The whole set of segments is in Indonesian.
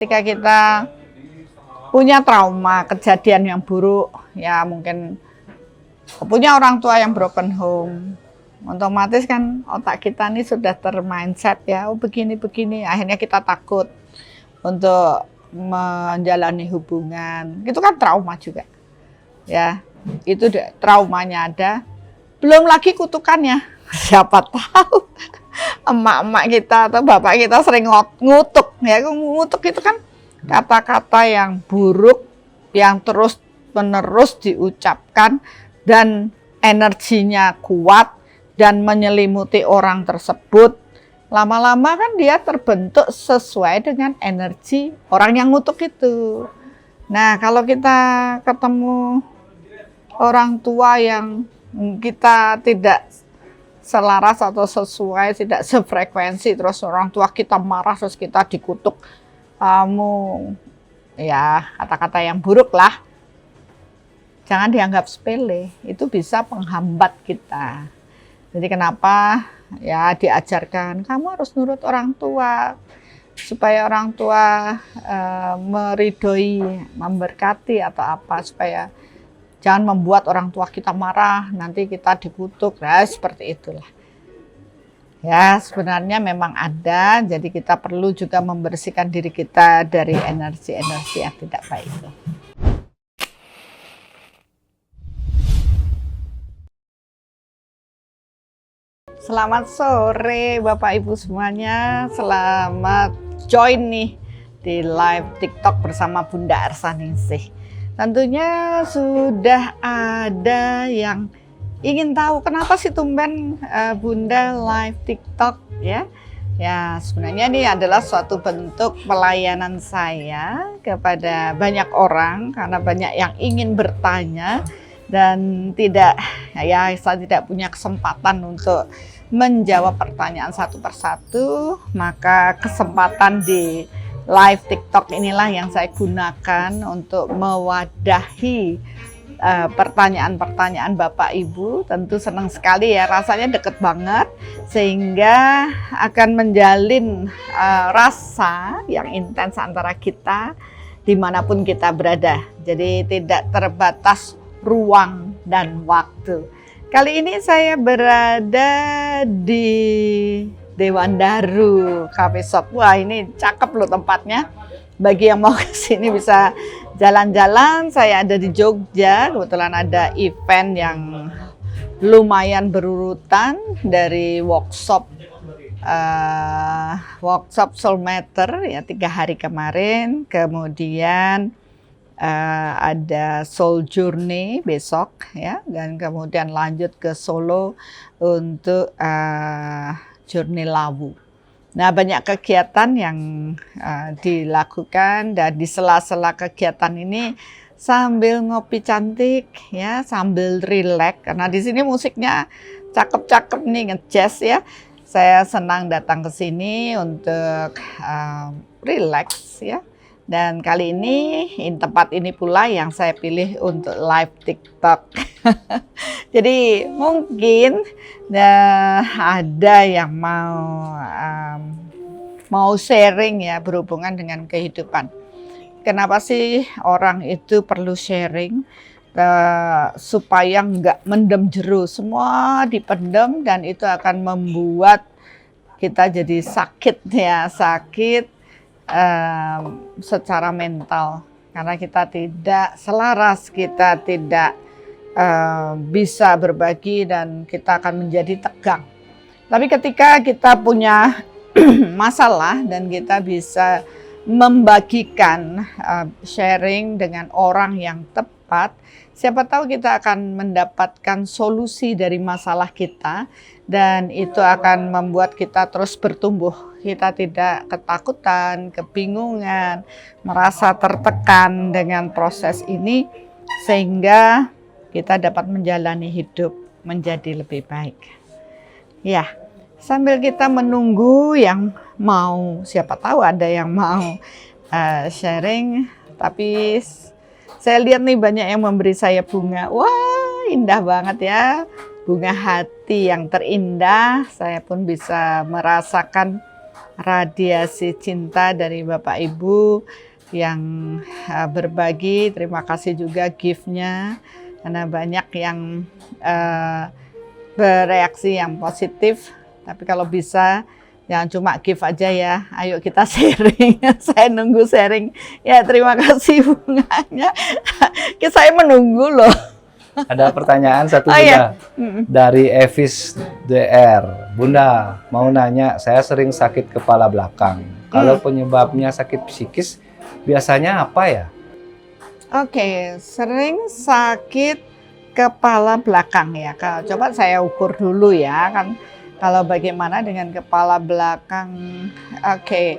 Ketika kita punya trauma, kejadian yang buruk, ya mungkin punya orang tua yang broken home, otomatis kan otak kita ini sudah termindset ya, oh begini-begini, akhirnya kita takut untuk menjalani hubungan. Itu kan trauma juga, ya itu traumanya ada, belum lagi kutukannya. Siapa tahu emak-emak kita atau bapak kita sering ngutuk ya, ngutuk itu kan kata-kata yang buruk yang terus-menerus diucapkan dan energinya kuat dan menyelimuti orang tersebut. Lama-lama kan dia terbentuk sesuai dengan energi orang yang ngutuk itu. Nah, kalau kita ketemu orang tua yang kita tidak selaras atau sesuai, tidak sefrekuensi, terus orang tua kita marah, terus kita dikutuk, kamu ya kata-kata yang buruk lah, jangan dianggap sepele, itu bisa menghambat kita. Jadi kenapa ya diajarkan kamu harus nurut orang tua, supaya orang tua meridhoi, memberkati atau apa, supaya jangan membuat orang tua kita marah, nanti kita dikutuk, nah seperti itulah. Ya sebenarnya memang ada, jadi kita perlu juga membersihkan diri kita dari energi-energi yang tidak baik. Selamat sore Bapak Ibu semuanya, selamat join nih di live TikTok bersama Bunda Arsaningsih. Tentunya sudah ada yang ingin tahu kenapa sih tumben Bunda live TikTok ya. Ya sebenarnya ini adalah suatu bentuk pelayanan saya kepada banyak orang karena banyak yang ingin bertanya dan saya tidak punya kesempatan untuk menjawab pertanyaan satu persatu, maka kesempatan di live TikTok inilah yang saya gunakan untuk mewadahi pertanyaan-pertanyaan Bapak Ibu. Tentu senang sekali ya, rasanya deket banget sehingga akan menjalin rasa yang intens antara kita dimanapun kita berada. Jadi tidak terbatas ruang dan waktu. Kali ini saya berada di Dewan Daru Cafe Shop. Wah ini cakep loh tempatnya. Bagi yang mau ke sini bisa jalan-jalan. Saya ada di Jogja. Kebetulan ada event yang lumayan berurutan dari workshop Soul Matter ya 3 hari kemarin. Kemudian ada Soul Journey besok ya, dan kemudian lanjut ke Solo untuk Journey Lawu. Nah banyak kegiatan yang dilakukan, dan di sela-sela kegiatan ini sambil ngopi cantik ya, sambil rileks karena di sini musiknya cakep-cakep nih, ngejazz ya. Saya senang datang ke sini untuk rileks ya. Dan kali ini tempat ini pula yang saya pilih untuk live TikTok. Jadi mungkin ada yang mau sharing ya berhubungan dengan kehidupan. Kenapa sih orang itu perlu sharing supaya nggak mendem jeru, semua dipendem dan itu akan membuat kita jadi sakit ya, sakit secara mental karena kita tidak selaras, kita tidak bisa berbagi dan kita akan menjadi tegang. Tapi ketika kita punya masalah dan kita bisa membagikan sharing dengan orang yang tepat, siapa tahu kita akan mendapatkan solusi dari masalah kita dan itu akan membuat kita terus bertumbuh. Kita tidak ketakutan, kebingungan, merasa tertekan dengan proses ini sehingga kita dapat menjalani hidup menjadi lebih baik. Ya, sambil kita menunggu yang mau, siapa tahu ada yang mau sharing, tapi saya lihat nih banyak yang memberi saya bunga. Wah, indah banget ya. Bunga hati yang terindah, saya pun bisa merasakan radiasi cinta dari Bapak Ibu yang berbagi. Terima kasih juga gift-nya, karena banyak yang bereaksi yang positif. Tapi kalau bisa jangan cuma gift aja ya, ayo kita sharing. Saya nunggu sharing. Ya, terima kasih bunganya. Saya menunggu loh. Ada pertanyaan satu Bunda, ya. dari Evis DR. Bunda, mau nanya, saya sering sakit kepala belakang. Kalau penyebabnya sakit psikis, biasanya apa ya? Oke, sering sakit kepala belakang ya. Coba saya ukur dulu ya, kan. Kalau bagaimana dengan kepala belakang? Oke.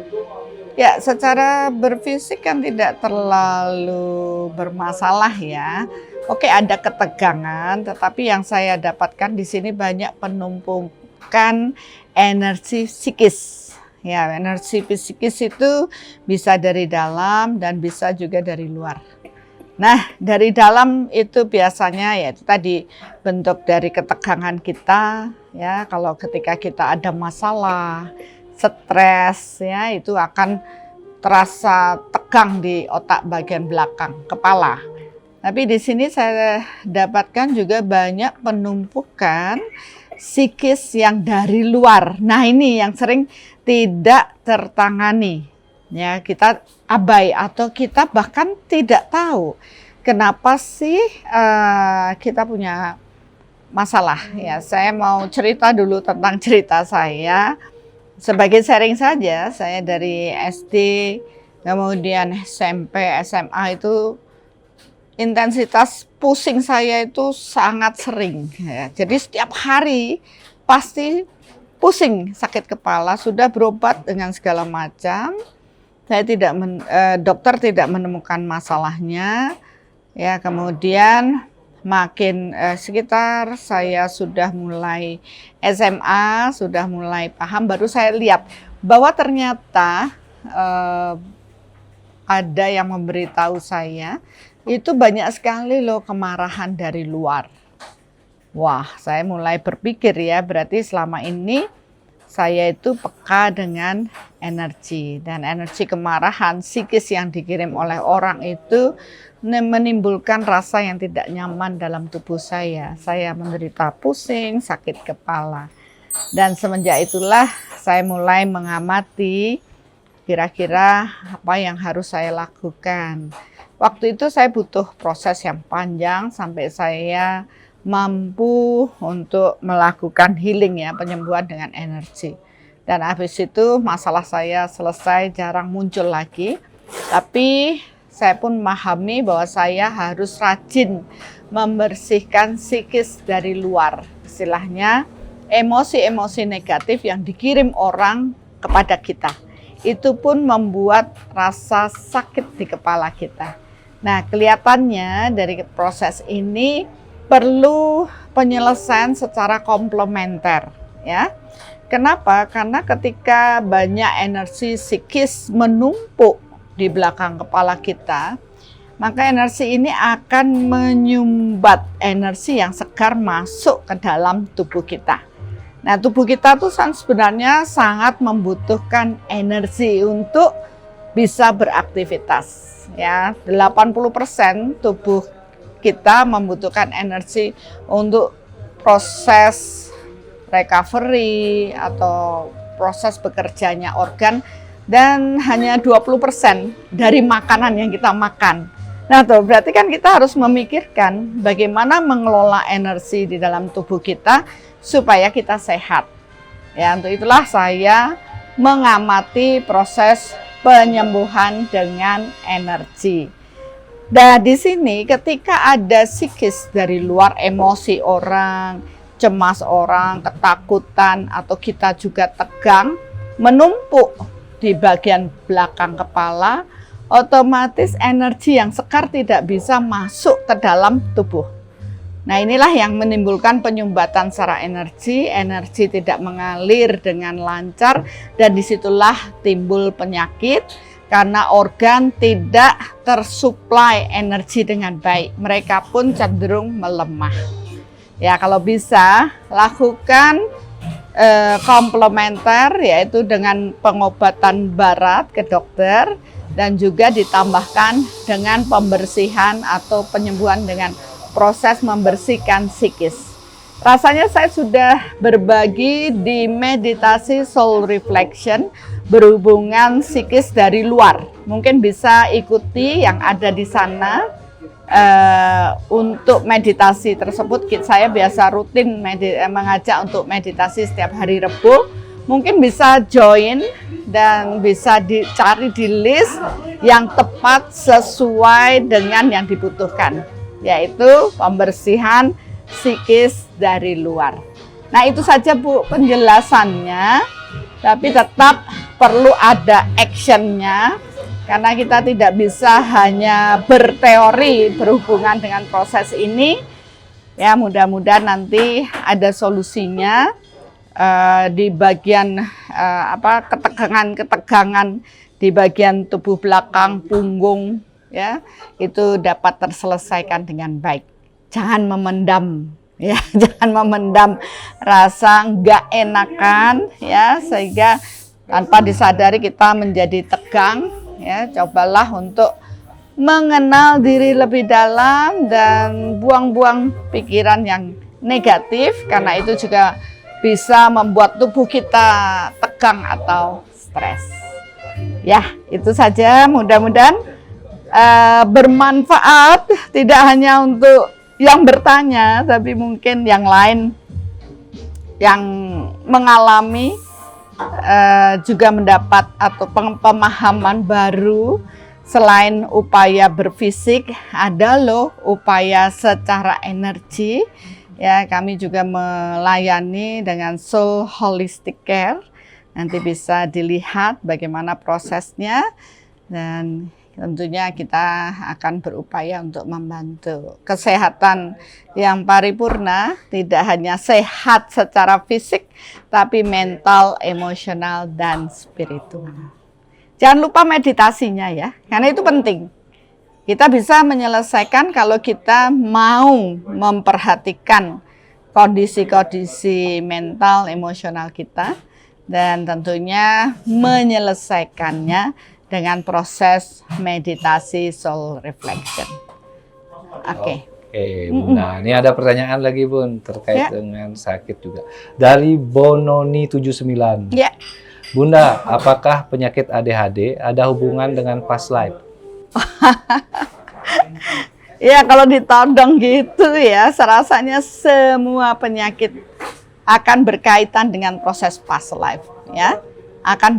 Ya, secara berfisik kan tidak terlalu bermasalah ya. Oke, ada ketegangan, tetapi yang saya dapatkan di sini banyak penumpukan energi psikis. Ya, energi psikis itu bisa dari dalam dan bisa juga dari luar. Nah, dari dalam itu biasanya ya itu tadi bentuk dari ketegangan kita ya. Kalau ketika kita ada masalah, stres ya, itu akan terasa tegang di otak bagian belakang kepala. Tapi di sini saya dapatkan juga banyak penumpukan psikis yang dari luar. Nah, ini yang sering tidak tertangani. Ya, kita abai atau kita bahkan tidak tahu kenapa sih kita punya masalah. Ya, saya mau cerita dulu tentang cerita saya. Sebagai sharing saja, saya dari SD, kemudian SMP, SMA itu intensitas pusing saya itu sangat sering. Ya. Jadi setiap hari pasti pusing, sakit kepala, sudah berobat dengan segala macam. Saya dokter tidak menemukan masalahnya. Ya, kemudian makin sekitar saya sudah mulai SMA, sudah mulai paham, baru saya lihat bahwa ternyata ada yang memberitahu saya itu banyak sekali loh kemarahan dari luar. Wah, saya mulai berpikir ya, berarti selama ini saya itu peka dengan energi, dan energi kemarahan psikis yang dikirim oleh orang itu menimbulkan rasa yang tidak nyaman dalam tubuh saya. Saya menderita pusing, sakit kepala. Dan semenjak itulah saya mulai mengamati kira-kira apa yang harus saya lakukan. Waktu itu saya butuh proses yang panjang sampai saya mampu untuk melakukan healing ya, penyembuhan dengan energi. Dan habis itu masalah saya selesai, jarang muncul lagi. Tapi saya pun memahami bahwa saya harus rajin membersihkan psikis dari luar. Istilahnya emosi-emosi negatif yang dikirim orang kepada kita. Itu pun membuat rasa sakit di kepala kita. Nah, kelihatannya dari proses ini perlu penyelesaian secara komplementer ya. Kenapa? Karena ketika banyak energi psikis menumpuk di belakang kepala kita, maka energi ini akan menyumbat energi yang segar masuk ke dalam tubuh kita. Nah, tubuh kita tuh sebenarnya sangat membutuhkan energi untuk bisa beraktivitas ya. 80% tubuh kita membutuhkan energi untuk proses recovery atau proses bekerjanya organ, dan hanya 20% dari makanan yang kita makan. Nah, tuh berarti kan kita harus memikirkan bagaimana mengelola energi di dalam tubuh kita supaya kita sehat. Ya, untuk itulah saya mengamati proses penyembuhan dengan energi. Nah, di sini ketika ada psikis dari luar, emosi orang, cemas orang, ketakutan, atau kita juga tegang, menumpuk di bagian belakang kepala, otomatis energi yang segar tidak bisa masuk ke dalam tubuh. Nah, inilah yang menimbulkan penyumbatan secara energi tidak mengalir dengan lancar, dan disitulah timbul penyakit. Karena organ tidak tersuplai energi dengan baik, mereka pun cenderung melemah. Ya, kalau bisa lakukan komplementer, yaitu dengan pengobatan barat ke dokter, dan juga ditambahkan dengan pembersihan atau penyembuhan dengan proses membersihkan psikis. Rasanya saya sudah berbagi di meditasi soul reflection berhubungan psikis dari luar. Mungkin bisa ikuti yang ada di sana. Untuk meditasi tersebut saya biasa rutin mengajak untuk meditasi setiap hari Rabu. Mungkin bisa join dan bisa dicari di list yang tepat sesuai dengan yang dibutuhkan, yaitu pembersihan psikis dari luar. Nah, itu saja Bu penjelasannya, tapi tetap perlu ada actionnya. Karena kita tidak bisa hanya berteori berhubungan dengan proses ini, ya mudah-mudahan nanti ada solusinya di bagian ketegangan di bagian tubuh belakang, punggung, ya itu dapat terselesaikan dengan baik. Jangan memendam, ya jangan memendam rasa nggak enakan, ya sehingga tanpa disadari kita menjadi tegang. Ya, cobalah untuk mengenal diri lebih dalam dan buang-buang pikiran yang negatif, karena itu juga bisa membuat tubuh kita tegang atau stres. Ya, itu saja, mudah-mudahan bermanfaat, tidak hanya untuk yang bertanya, tapi mungkin yang lain yang mengalami juga mendapat atau pemahaman baru. Selain upaya berfisik, ada loh upaya secara energi. Ya, kami juga melayani dengan Soul Holistic Care. Nanti bisa dilihat bagaimana prosesnya, dan tentunya kita akan berupaya untuk membantu kesehatan yang paripurna, tidak hanya sehat secara fisik, tapi mental, emosional, dan spiritual. Jangan lupa meditasinya ya, karena itu penting. Kita bisa menyelesaikan kalau kita mau memperhatikan kondisi-kondisi mental, emosional kita, dan tentunya menyelesaikannya dengan proses meditasi soul reflection. Oke. Oke, Bunda. Ini ada pertanyaan lagi, Bun, terkait dengan sakit juga. Dari Bononi 79. Ya. Bunda, apakah penyakit ADHD ada hubungan dengan past life? Ya, kalau ditodong gitu ya, serasanya semua penyakit akan berkaitan dengan proses past life, ya. Akan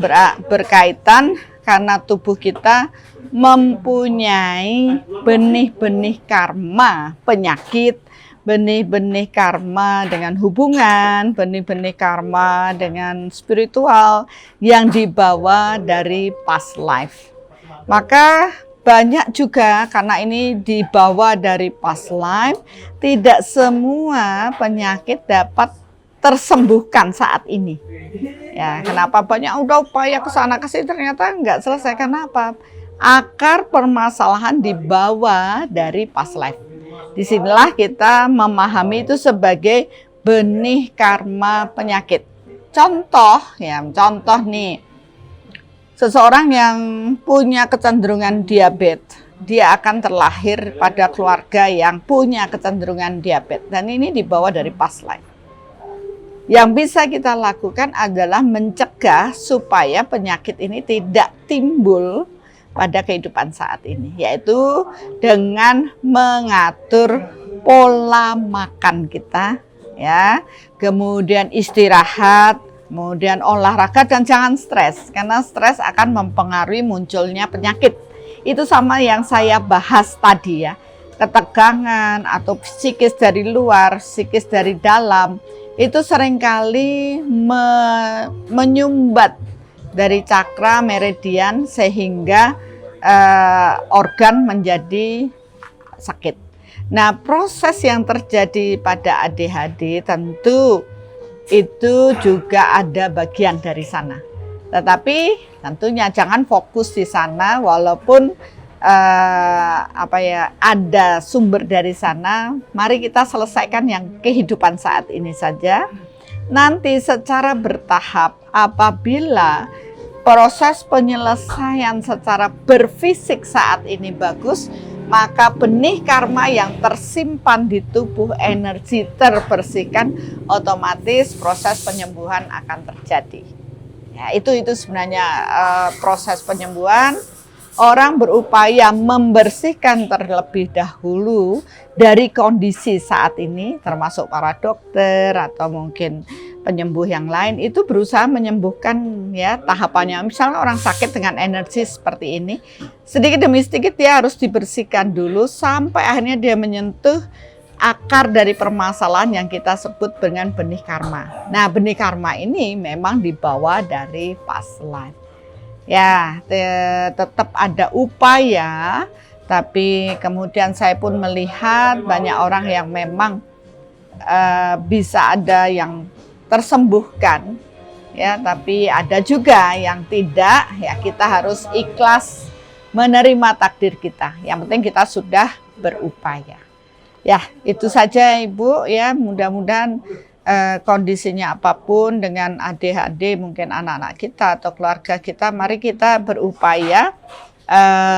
berkaitan karena tubuh kita mempunyai benih-benih karma penyakit, benih-benih karma dengan hubungan, benih-benih karma dengan spiritual yang dibawa dari past life. Maka banyak juga karena ini dibawa dari past life, tidak semua penyakit dapat tersembuhkan saat ini. Ya, kenapa banyak udah upaya ke sana ke sini ternyata nggak selesai, karena apa? Akar permasalahan dibawa dari past life. Disinilah kita memahami itu sebagai benih karma penyakit. Contoh nih, seseorang yang punya kecenderungan diabetes, dia akan terlahir pada keluarga yang punya kecenderungan diabetes, dan ini dibawa dari past life. Yang bisa kita lakukan adalah mencegah supaya penyakit ini tidak timbul pada kehidupan saat ini, yaitu dengan mengatur pola makan kita, ya, kemudian istirahat, kemudian olahraga, dan jangan stres, karena stres akan mempengaruhi munculnya penyakit. Itu sama yang saya bahas tadi ya, ketegangan atau psikis dari luar, psikis dari dalam, itu seringkali menyumbat dari cakra meridian sehingga organ menjadi sakit. Nah, proses yang terjadi pada ADHD tentu itu juga ada bagian dari sana. Tetapi tentunya jangan fokus di sana, walaupun ada sumber dari sana. Mari kita selesaikan yang kehidupan saat ini saja. nanti secara bertahap apabila proses penyelesaian secara berfisik saat ini bagus, maka benih karma yang tersimpan di tubuh energi terbersihkan, otomatis proses penyembuhan akan terjadi. Ya, itu sebenarnya proses penyembuhan. Orang berupaya membersihkan terlebih dahulu dari kondisi saat ini, termasuk para dokter atau mungkin penyembuh yang lain, itu berusaha menyembuhkan ya tahapannya. Misalnya orang sakit dengan energi seperti ini, sedikit demi sedikit dia harus dibersihkan dulu sampai akhirnya dia menyentuh akar dari permasalahan yang kita sebut dengan benih karma. Nah, benih karma ini memang dibawa dari past life. Ya, tetap ada upaya, tapi kemudian saya pun melihat banyak orang yang memang bisa ada yang tersembuhkan, ya, tapi ada juga yang tidak. Ya, kita harus ikhlas menerima takdir kita. Yang penting kita sudah berupaya. Ya, itu saja Ibu, ya, mudah-mudahan kondisinya apapun dengan ADHD mungkin anak-anak kita atau keluarga kita, mari kita berupaya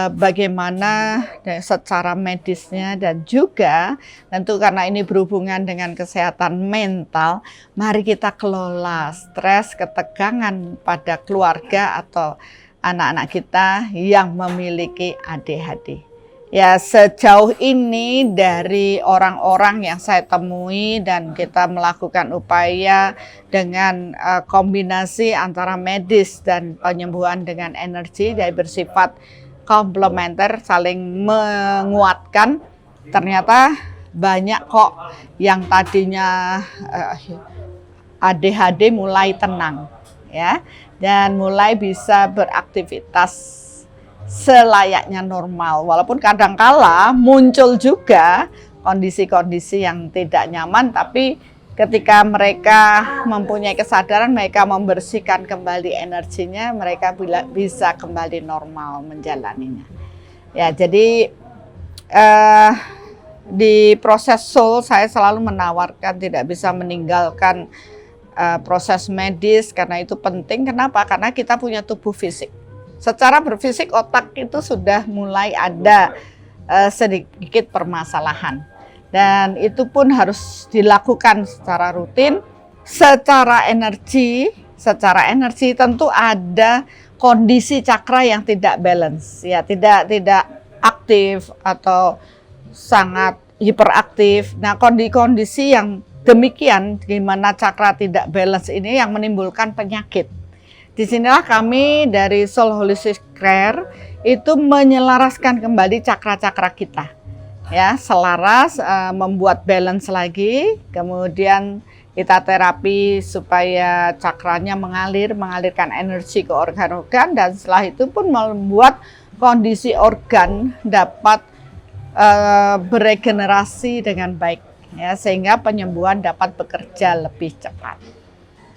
bagaimana secara medisnya, dan juga tentu karena ini berhubungan dengan kesehatan mental, mari kita kelola stres, ketegangan pada keluarga atau anak-anak kita yang memiliki ADHD. Ya, sejauh ini dari orang-orang yang saya temui dan kita melakukan upaya dengan kombinasi antara medis dan penyembuhan dengan energi dari bersifat komplementer, saling menguatkan, ternyata banyak kok yang tadinya ADHD mulai tenang, ya, dan mulai bisa beraktivitas selayaknya normal, walaupun kadangkala muncul juga kondisi-kondisi yang tidak nyaman, tapi ketika mereka mempunyai kesadaran, mereka membersihkan kembali energinya, mereka bisa kembali normal menjalaninya. Ya, jadi di proses soul saya selalu menawarkan tidak bisa meninggalkan proses medis, karena itu penting. Kenapa? Karena kita punya tubuh fisik. Secara berfisik otak itu sudah mulai ada sedikit permasalahan, dan itu pun harus dilakukan secara rutin. Secara energi tentu ada kondisi cakra yang tidak balance, ya, tidak aktif atau sangat hiperaktif. Nah, kondisi yang demikian, di mana cakra tidak balance ini yang menimbulkan penyakit. Disinilah kami dari Soul Holistic Care itu menyelaraskan kembali cakra-cakra kita, ya, selaras, membuat balance lagi, kemudian kita terapi supaya cakranya mengalirkan energi ke organ-organ, dan setelah itu pun membuat kondisi organ dapat beregenerasi dengan baik, ya, sehingga penyembuhan dapat bekerja lebih cepat.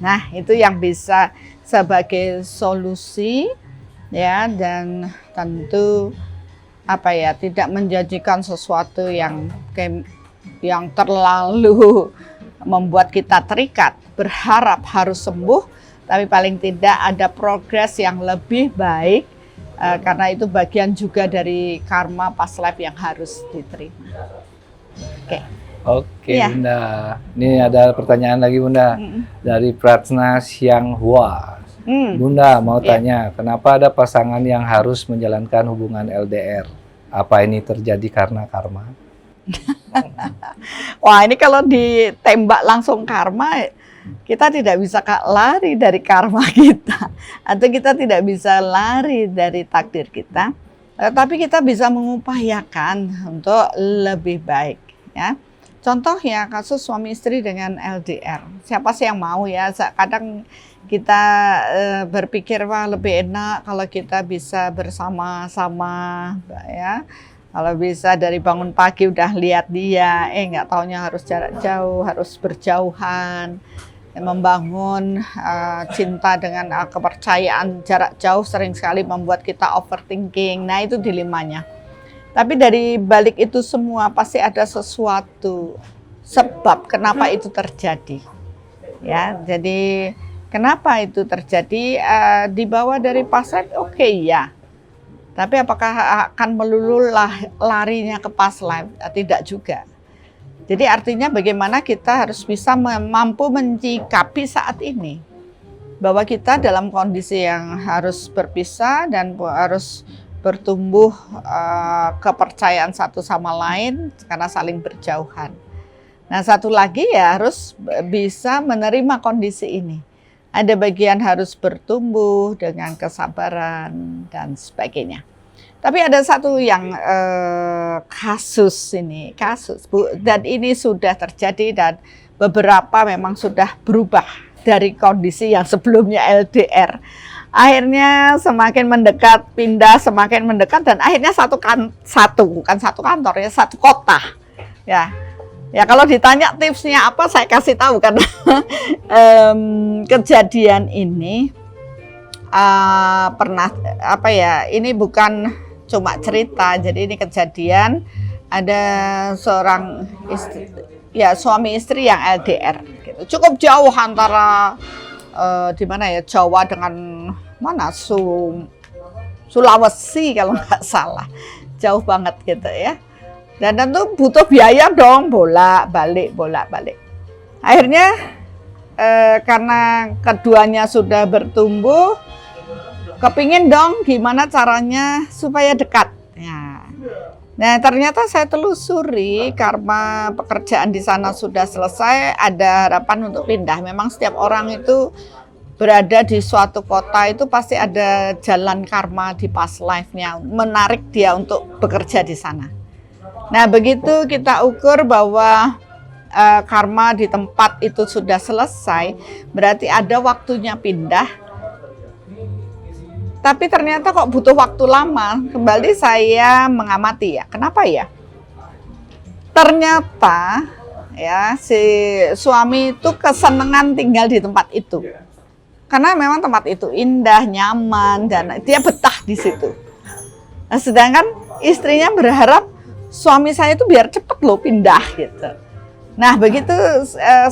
Nah, itu yang bisa sebagai solusi, ya, dan tentu tidak menjanjikan sesuatu yang terlalu membuat kita terikat, berharap harus sembuh, tapi paling tidak ada progres yang lebih baik, karena itu bagian juga dari karma past life yang harus diterima. Oke, ya. Bunda. Ini ada pertanyaan lagi, Bunda. Dari Pratna Sianghua. Bunda mau tanya, kenapa ada pasangan yang harus menjalankan hubungan LDR? Apa ini terjadi karena karma? Wah, ini kalau ditembak langsung karma, kita tidak bisa lari dari karma kita, atau kita tidak bisa lari dari takdir kita, tapi kita bisa mengupayakan untuk lebih baik, ya. Contoh ya, kasus suami istri dengan LDR. Siapa sih yang mau, ya? Kadang kita berpikir, wah, lebih enak kalau kita bisa bersama-sama, ya. Kalau bisa dari bangun pagi udah lihat dia, nggak taunya harus jarak jauh, harus berjauhan. Membangun cinta dengan kepercayaan jarak jauh sering sekali membuat kita overthinking. Nah, itu dilemanya. Tapi dari balik itu semua pasti ada sesuatu sebab kenapa itu terjadi. Ya, jadi kenapa itu terjadi? Dibawa dari past life, oke ya. Tapi apakah akan melulu larinya ke past life? Tidak juga. Jadi artinya bagaimana kita harus bisa mampu mencikapi saat ini. Bahwa kita dalam kondisi yang harus berpisah dan harus bertumbuh kepercayaan satu sama lain karena saling berjauhan. Nah, satu lagi ya harus bisa menerima kondisi ini. Ada bagian harus bertumbuh dengan kesabaran dan sebagainya. Tapi ada satu yang kasus Bu, dan ini sudah terjadi dan beberapa memang sudah berubah dari kondisi yang sebelumnya LDR. Akhirnya semakin mendekat, pindah semakin mendekat dan akhirnya bukan satu kantor ya, satu kota. Ya kalau ditanya tipsnya apa, saya kasih tahu karena kejadian ini pernah ini bukan cuma cerita, jadi ini kejadian ada seorang suami istri yang LDR gitu. Cukup jauh antara di mana ya, Jawa dengan mana Sulawesi kalau nggak salah, jauh banget gitu ya. Dan tentu butuh biaya dong, bolak-balik. Akhirnya karena keduanya sudah bertumbuh, kepingin dong gimana caranya supaya dekat. Nah ternyata saya telusuri karena pekerjaan di sana sudah selesai, ada harapan untuk pindah. Memang setiap orang itu berada di suatu kota itu pasti ada jalan karma di past life-nya, menarik dia untuk bekerja di sana. Nah begitu kita ukur bahwa karma di tempat itu sudah selesai, berarti ada waktunya pindah. Tapi ternyata kok butuh waktu lama. Kembali saya mengamati ya. Kenapa ya? Ternyata ya si suami itu kesenangan tinggal di tempat itu. Karena memang tempat itu indah, nyaman, dan dia betah di situ. Nah, sedangkan istrinya berharap suami saya itu biar cepet loh pindah gitu. Nah begitu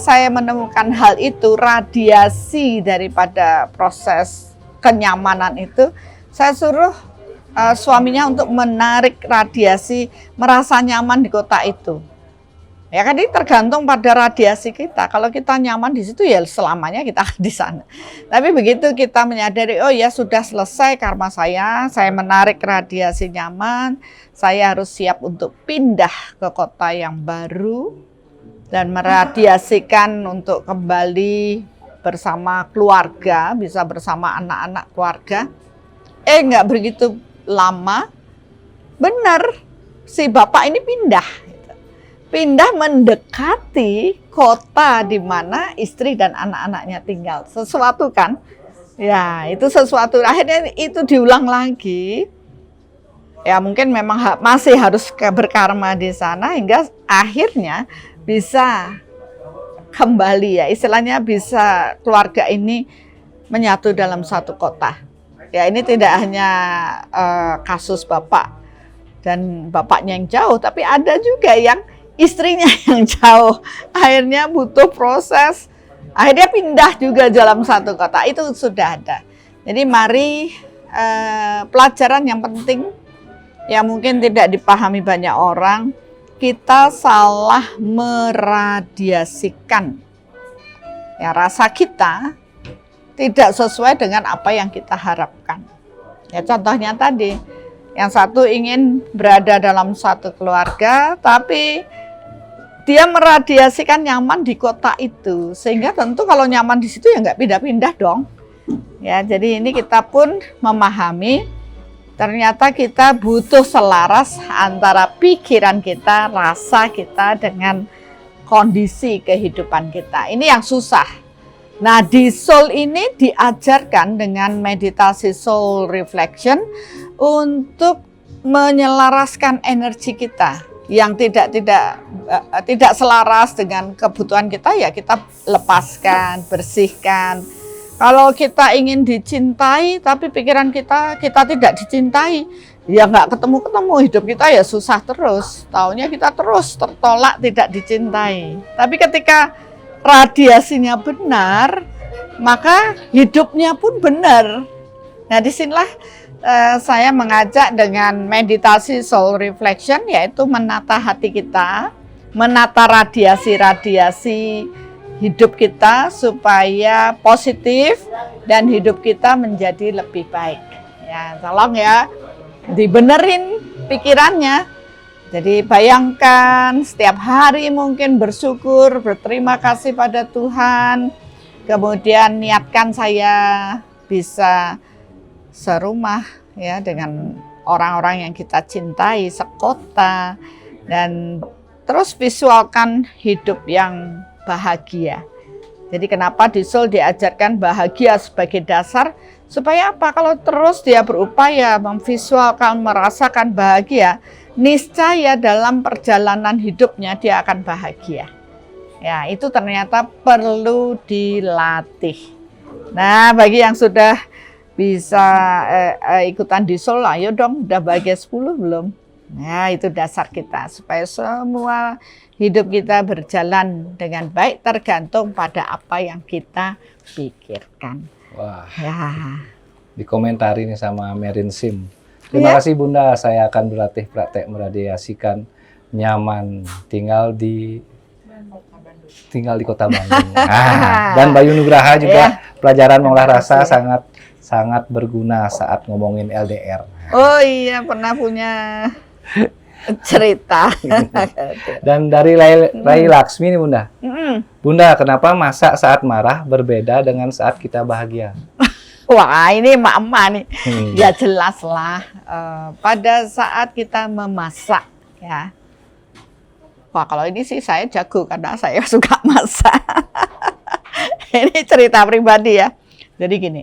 saya menemukan hal itu, radiasi daripada proses kenyamanan itu, saya suruh suaminya untuk menarik radiasi, merasa nyaman di kota itu. Ya kan ini tergantung pada radiasi kita. Kalau kita nyaman di situ ya selamanya kita di sana. Tapi begitu kita menyadari, oh ya sudah selesai karma saya menarik radiasi nyaman, saya harus siap untuk pindah ke kota yang baru dan meradiasikan untuk kembali bersama keluarga, bisa bersama anak-anak keluarga. Nggak begitu lama, benar si bapak ini pindah mendekati kota di mana istri dan anak-anaknya tinggal. Sesuatu kan? Ya, itu sesuatu. Akhirnya itu diulang lagi. Ya, mungkin memang masih harus berkarma di sana hingga akhirnya bisa kembali ya, istilahnya bisa keluarga ini menyatu dalam satu kota. Ya, ini tidak hanya kasus bapak dan bapaknya yang jauh, tapi ada juga yang istrinya yang jauh. Akhirnya butuh proses, akhirnya pindah juga dalam satu kota. Itu sudah ada. Jadi mari pelajaran yang penting yang mungkin tidak dipahami banyak orang, kita salah meradiasikan ya, rasa kita tidak sesuai dengan apa yang kita harapkan. Ya contohnya tadi, yang satu ingin berada dalam satu keluarga, tapi dia meradiasikan nyaman di kota itu, sehingga tentu kalau nyaman di situ ya nggak pindah-pindah dong. Ya jadi ini kita pun memahami. Ternyata kita butuh selaras antara pikiran kita, rasa kita dengan kondisi kehidupan kita. Ini yang susah. Nah di soul ini diajarkan dengan meditasi soul reflection untuk menyelaraskan energi kita yang tidak selaras dengan kebutuhan kita, ya kita lepaskan, bersihkan. Kalau kita ingin dicintai, tapi pikiran kita tidak dicintai, ya nggak ketemu-ketemu, hidup kita ya susah terus. Taunya kita terus tertolak, tidak dicintai. Tapi ketika radiasinya benar, maka hidupnya pun benar. Nah, disinilah saya mengajak dengan meditasi soul reflection, yaitu menata hati kita, menata radiasi-radiasi hidup kita supaya positif dan hidup kita menjadi lebih baik. Ya, tolong ya dibenerin pikirannya. Jadi bayangkan setiap hari mungkin bersyukur, berterima kasih pada Tuhan. Kemudian niatkan saya bisa serumah ya dengan orang-orang yang kita cintai, sekota, dan terus visualkan hidup yang bahagia. Jadi kenapa di Soul diajarkan bahagia sebagai dasar? Supaya apa? Kalau terus dia berupaya memvisualkan, merasakan bahagia, niscaya dalam perjalanan hidupnya dia akan bahagia. Ya, itu ternyata perlu dilatih. Nah, bagi yang sudah bisa ikutan di Soul, ayo dong, udah bahagia 10 belum? Nah, itu dasar kita, supaya semua hidup kita berjalan dengan baik tergantung pada apa yang kita pikirkan. Wah, ya. Dikomentari nih sama Merin Sim. Terima kasih Bunda, saya akan berlatih praktek meradiasikan nyaman tinggal di Kota Bandung. Dan Bayu Nugraha juga pelajaran mengolah rasa sangat berguna saat ngomongin LDR. Oh iya, pernah punya cerita. Dan dari Rai Laksmi nih Bunda. Bunda, kenapa masak saat marah berbeda dengan saat kita bahagia? Wah, ini emak-emak nih. Ya jelas lah. Pada saat kita memasak, ya. Wah, kalau ini sih saya jago karena saya suka masak. Ini cerita pribadi ya. Jadi gini,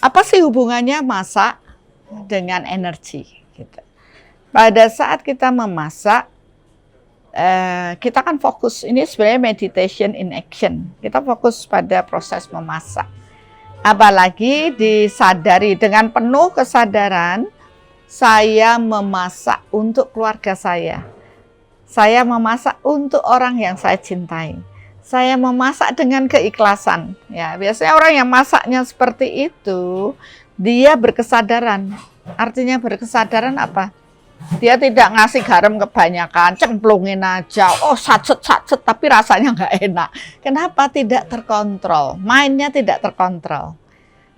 apa sih hubungannya masak dengan energi? Gitu. Pada saat kita memasak, kita kan fokus, ini sebenarnya meditation in action. Kita fokus pada proses memasak. Apalagi disadari dengan penuh kesadaran, saya memasak untuk keluarga saya. Saya memasak untuk orang yang saya cintai. Saya memasak dengan keikhlasan. Ya, biasanya orang yang masaknya seperti itu, dia berkesadaran. Artinya berkesadaran apa? Dia tidak ngasih garam kebanyakan, cemplungin aja. Oh, sacet-sacet, tapi rasanya nggak enak. Kenapa? Tidak terkontrol. Mainnya tidak terkontrol.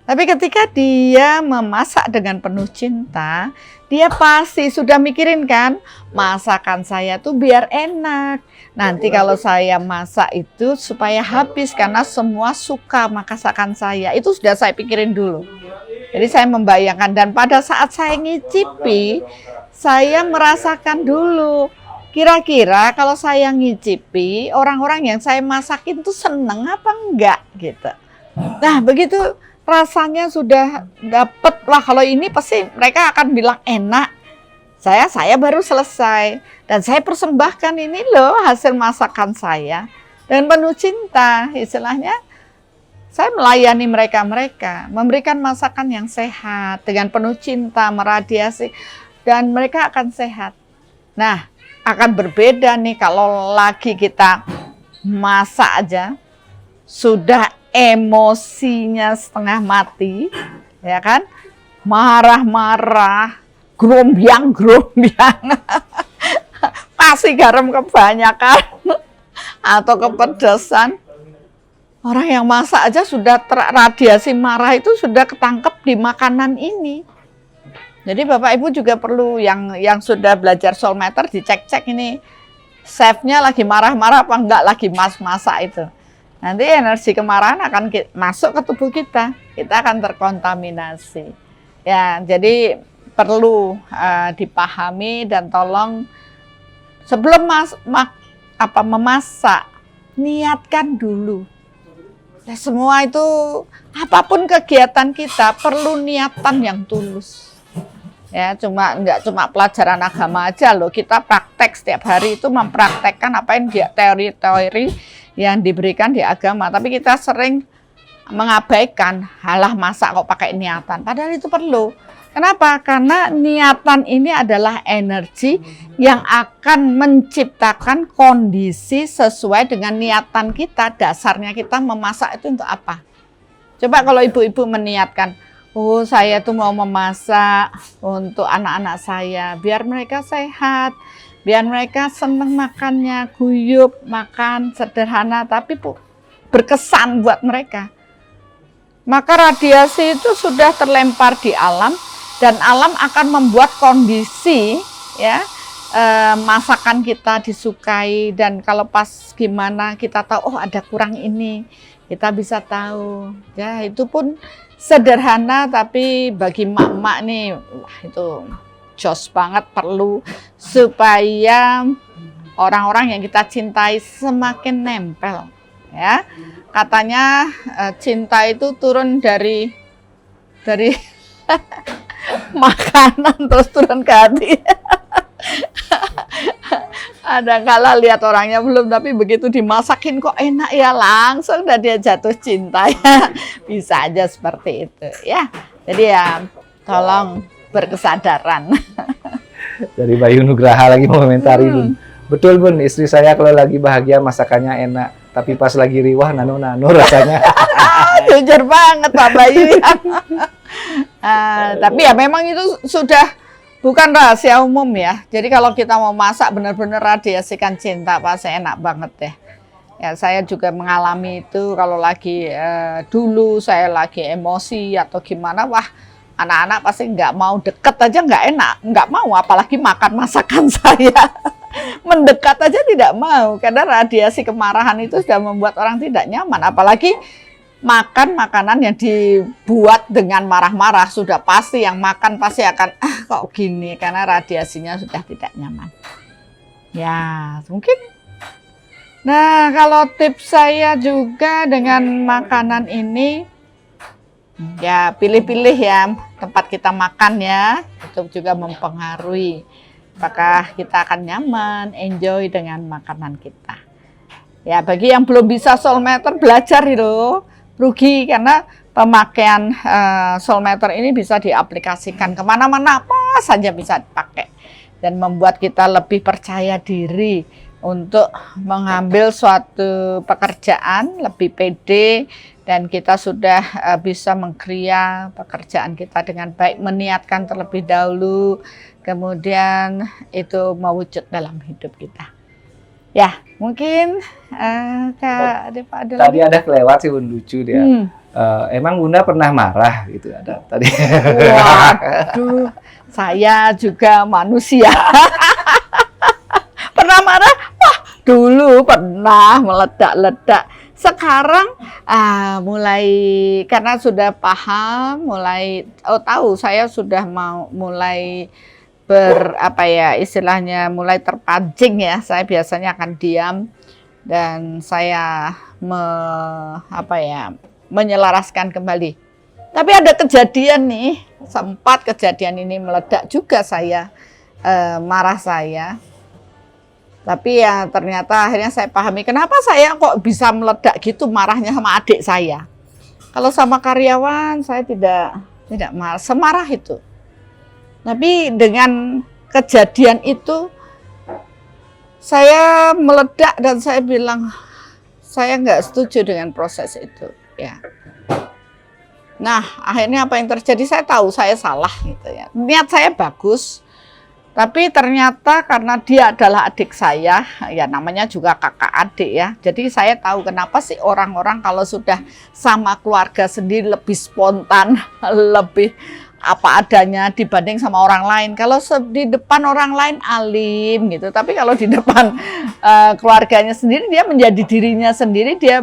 Tapi ketika dia memasak dengan penuh cinta, dia pasti sudah mikirin kan, masakan saya tuh biar enak. Nanti kalau saya masak itu supaya habis karena semua suka masakan saya. Itu sudah saya pikirin dulu. Jadi saya membayangkan, dan pada saat saya ngicipi, saya merasakan dulu. Kira-kira kalau saya ngicipi, orang-orang yang saya masakin tuh seneng apa enggak gitu. Nah, begitu rasanya sudah dapet, wah kalau ini pasti mereka akan bilang enak. Saya baru selesai dan saya persembahkan ini loh hasil masakan saya dengan penuh cinta. Istilahnya saya melayani mereka, memberikan masakan yang sehat dengan penuh cinta, meradiasi, dan mereka akan sehat. Nah, akan berbeda nih kalau lagi kita masak aja sudah emosinya setengah mati, ya kan? Marah-marah, grombyang-grombyang, kasih garam kebanyakan atau kepedesan. Orang yang masak aja sudah radiasi marah itu sudah ketangkep di makanan ini. Jadi Bapak Ibu juga perlu yang sudah belajar soul matter dicek-cek ini chefnya lagi marah-marah apa enggak lagi masak itu. Nanti energi kemarahan akan masuk ke tubuh kita akan terkontaminasi. Ya, jadi perlu dipahami dan tolong sebelum memasak, niatkan dulu. Ya, semua itu, apapun kegiatan kita perlu niatan yang tulus. Ya, nggak cuma pelajaran agama aja loh, kita praktek setiap hari itu mempraktekkan apa yang teori-teori yang diberikan di agama, tapi kita sering mengabaikan, halah masak kok pakai niatan, padahal itu perlu. Kenapa? Karena niatan ini adalah energi yang akan menciptakan kondisi sesuai dengan niatan kita. Dasarnya kita memasak itu untuk apa? Coba kalau ibu-ibu meniatkan, oh saya tuh mau memasak untuk anak-anak saya, biar mereka sehat, biar mereka senang makannya, guyup, makan sederhana, tapi berkesan buat mereka. Maka radiasi itu sudah terlempar di alam, dan alam akan membuat kondisi ya masakan kita disukai, dan kalau pas gimana kita tahu oh ada kurang ini, kita bisa tahu ya. Itu pun sederhana, tapi bagi mak-mak nih wah itu jos banget, perlu supaya orang-orang yang kita cintai semakin nempel ya. Katanya cinta itu turun dari makanan terus turun ke hati. Ada kala lihat orangnya belum, tapi begitu dimasakin kok enak ya, langsung udah dia jatuh cinta ya. Bisa aja seperti itu ya. Jadi ya tolong berkesadaran. Dari Bayu Nugraha lagi mengomentari, Bun. Betul, Bun, istri saya kalau lagi bahagia masakannya enak, tapi pas lagi riwah nano-nano rasanya. Jujur banget Pak Bayu ya. Tapi ya memang itu sudah bukan rahasia umum ya. Jadi kalau kita mau masak benar-benar radiasikan cinta, pasti enak banget deh. Ya saya juga mengalami itu kalau lagi dulu saya lagi emosi atau gimana, wah anak-anak pasti nggak mau deket aja, nggak enak, nggak mau, apalagi makan masakan saya. Mendekat aja tidak mau, karena radiasi kemarahan itu sudah membuat orang tidak nyaman, apalagi makan makanan yang dibuat dengan marah-marah, sudah pasti yang makan pasti akan kok gini, karena radiasinya sudah tidak nyaman. Ya mungkin. Nah kalau tips saya juga dengan makanan ini, ya pilih-pilih ya tempat kita makan ya, itu juga mempengaruhi apakah kita akan nyaman, enjoy dengan makanan kita. Ya bagi yang belum bisa Soulmeter, belajar itu. Rugi karena pemakaian Soulmeter ini bisa diaplikasikan kemana-mana, apa saja bisa dipakai, dan membuat kita lebih percaya diri untuk mengambil suatu pekerjaan, lebih pede, dan kita sudah bisa mengkria pekerjaan kita dengan baik, meniatkan terlebih dahulu, kemudian itu mewujud dalam hidup kita. Ya, mungkin Kak Depa ada tadi ada kelewat sih, Bun, lucu dia. Emang Bunda pernah marah gitu ada tadi? Waduh, saya juga manusia. Pernah marah? Wah, dulu pernah meledak-ledak. Sekarang mulai karena sudah paham, mulai tahu saya sudah mulai istilahnya mulai terpancing ya. Saya biasanya akan diam dan saya menyelaraskan kembali. Tapi ada kejadian nih, sempat kejadian ini meledak juga saya, marah saya. Tapi ya ternyata akhirnya saya pahami kenapa saya kok bisa meledak gitu marahnya sama adik saya. Kalau sama karyawan saya tidak marah, semarah itu. Tapi dengan kejadian itu saya meledak dan saya bilang saya nggak setuju dengan proses itu ya. Nah akhirnya apa yang terjadi, saya tahu saya salah gitu ya. Niat saya bagus, tapi ternyata karena dia adalah adik saya, ya namanya juga kakak adik ya. Jadi saya tahu kenapa sih orang-orang kalau sudah sama keluarga sendiri lebih spontan, lebih apa adanya dibanding sama orang lain. Kalau di depan orang lain alim gitu, tapi kalau di depan keluarganya sendiri dia menjadi dirinya sendiri, dia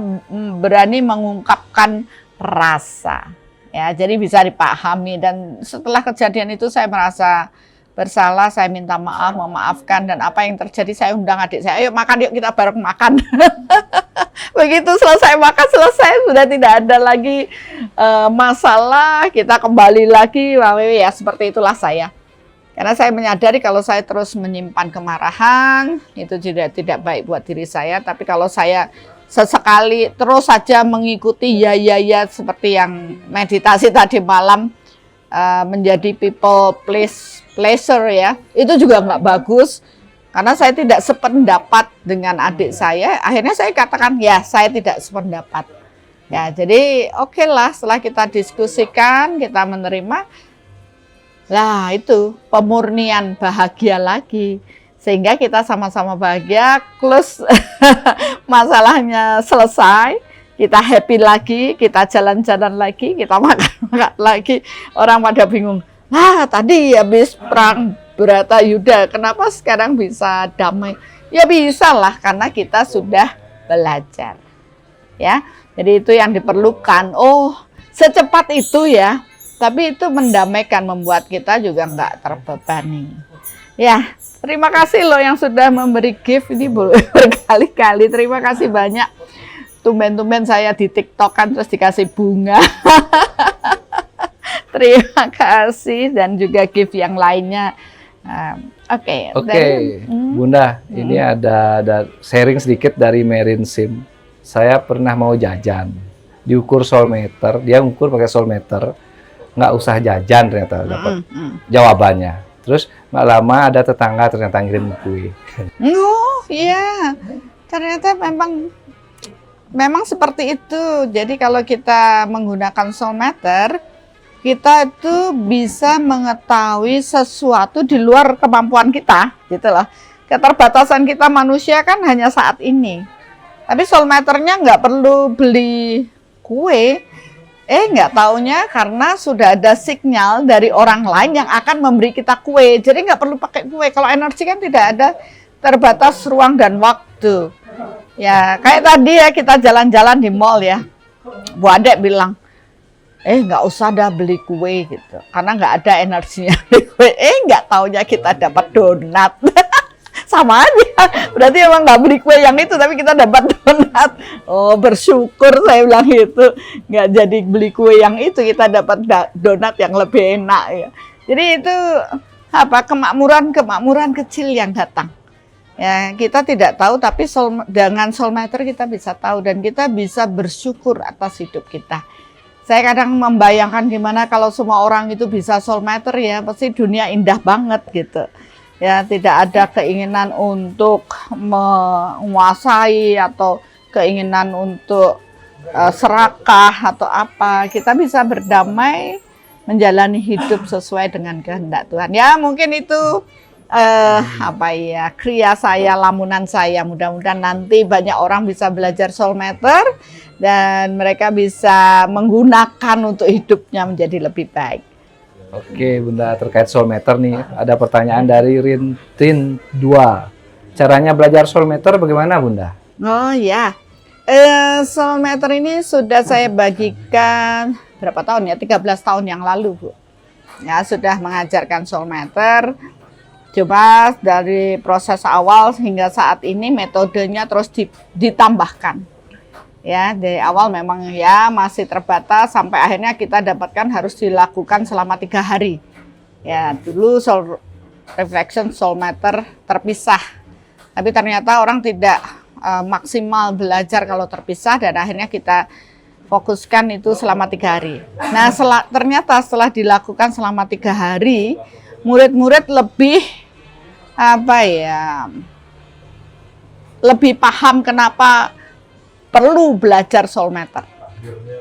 berani mengungkapkan rasa. Ya, jadi bisa dipahami. Dan setelah kejadian itu saya merasa bersalah, saya minta maaf, memaafkan, dan apa yang terjadi saya undang adik saya, ayo makan yuk, kita bareng makan. Begitu selesai makan, selesai, sudah tidak ada lagi masalah, kita kembali lagi, ya seperti itulah saya. Karena saya menyadari kalau saya terus menyimpan kemarahan, itu tidak baik buat diri saya. Tapi kalau saya sesekali terus saja mengikuti ya seperti yang meditasi tadi malam, menjadi people pleaser ya, itu juga nggak bagus. Karena saya tidak sependapat dengan adik saya, akhirnya saya katakan ya saya tidak sependapat. Ya, jadi oke lah, setelah kita diskusikan, kita menerima, lah itu pemurnian bahagia lagi. Sehingga kita sama-sama bahagia, close masalahnya selesai, kita happy lagi, kita jalan-jalan lagi, kita makan lagi. Orang pada bingung, nah tadi habis perang Bharatayuddha, kenapa sekarang bisa damai? Ya bisa lah, karena kita sudah belajar. Ya. Jadi itu yang diperlukan. Oh, secepat itu ya. Tapi itu mendamaikan, membuat kita juga nggak terbebani. Ya, terima kasih loh yang sudah memberi gift ini berkali-kali. Terima kasih banyak. Tumben-tumben saya di TikTok kan terus dikasih bunga. Terima kasih, dan juga gift yang lainnya. Oke. Bunda, ini ada sharing sedikit dari Merin Sim. Saya pernah mau jajan, diukur solmeter, dia ngukur pakai solmeter, nggak usah jajan ternyata dapat jawabannya. Terus nggak lama ada tetangga ternyata ngirim kue. Oh iya, ternyata memang seperti itu. Jadi kalau kita menggunakan solmeter, kita itu bisa mengetahui sesuatu di luar kemampuan kita, gitu loh. Keterbatasan kita manusia kan hanya saat ini. Tapi solmeternya nggak perlu beli kue, nggak taunya karena sudah ada sinyal dari orang lain yang akan memberi kita kue. Jadi nggak perlu pakai kue. Kalau energi kan tidak ada, terbatas ruang dan waktu. Ya kayak tadi ya, kita jalan-jalan di mall ya, Bu Adek bilang, nggak usah dah beli kue gitu, karena nggak ada energinya beli kue. Nggak taunya kita dapat donat. Sama aja, berarti emang nggak beli kue yang itu, tapi kita dapat donat. Oh, bersyukur saya bilang gitu, nggak jadi beli kue yang itu, kita dapat donat yang lebih enak ya. Jadi itu kemakmuran kecil yang datang. Ya, kita tidak tahu, tapi dengan soulmeter kita bisa tahu, dan kita bisa bersyukur atas hidup kita. Saya kadang membayangkan gimana kalau semua orang itu bisa soulmeter ya, pasti dunia indah banget gitu. Ya, tidak ada keinginan untuk menguasai atau keinginan untuk serakah atau apa. Kita bisa berdamai, menjalani hidup sesuai dengan kehendak Tuhan. Ya, mungkin itu kriya saya, lamunan saya. Mudah-mudahan nanti banyak orang bisa belajar soulmeter dan mereka bisa menggunakan untuk hidupnya menjadi lebih baik. Oke Bunda, terkait soulmeter nih, ada pertanyaan dari Rintin 2. Caranya belajar soulmeter bagaimana Bunda? Oh ya, soulmeter ini sudah saya bagikan berapa tahun ya? 13 tahun yang lalu Bu. Ya, sudah mengajarkan soulmeter. Cuma dari proses awal hingga saat ini metodenya terus ditambahkan. Ya, dari awal memang ya masih terbatas, sampai akhirnya kita dapatkan harus dilakukan selama 3 hari. Ya, dulu soul reflection, soulmeter terpisah. Tapi ternyata orang tidak maksimal belajar kalau terpisah, dan akhirnya kita fokuskan itu selama 3 hari. Nah, ternyata setelah dilakukan selama 3 hari, murid-murid lebih lebih paham kenapa perlu belajar soulmeter.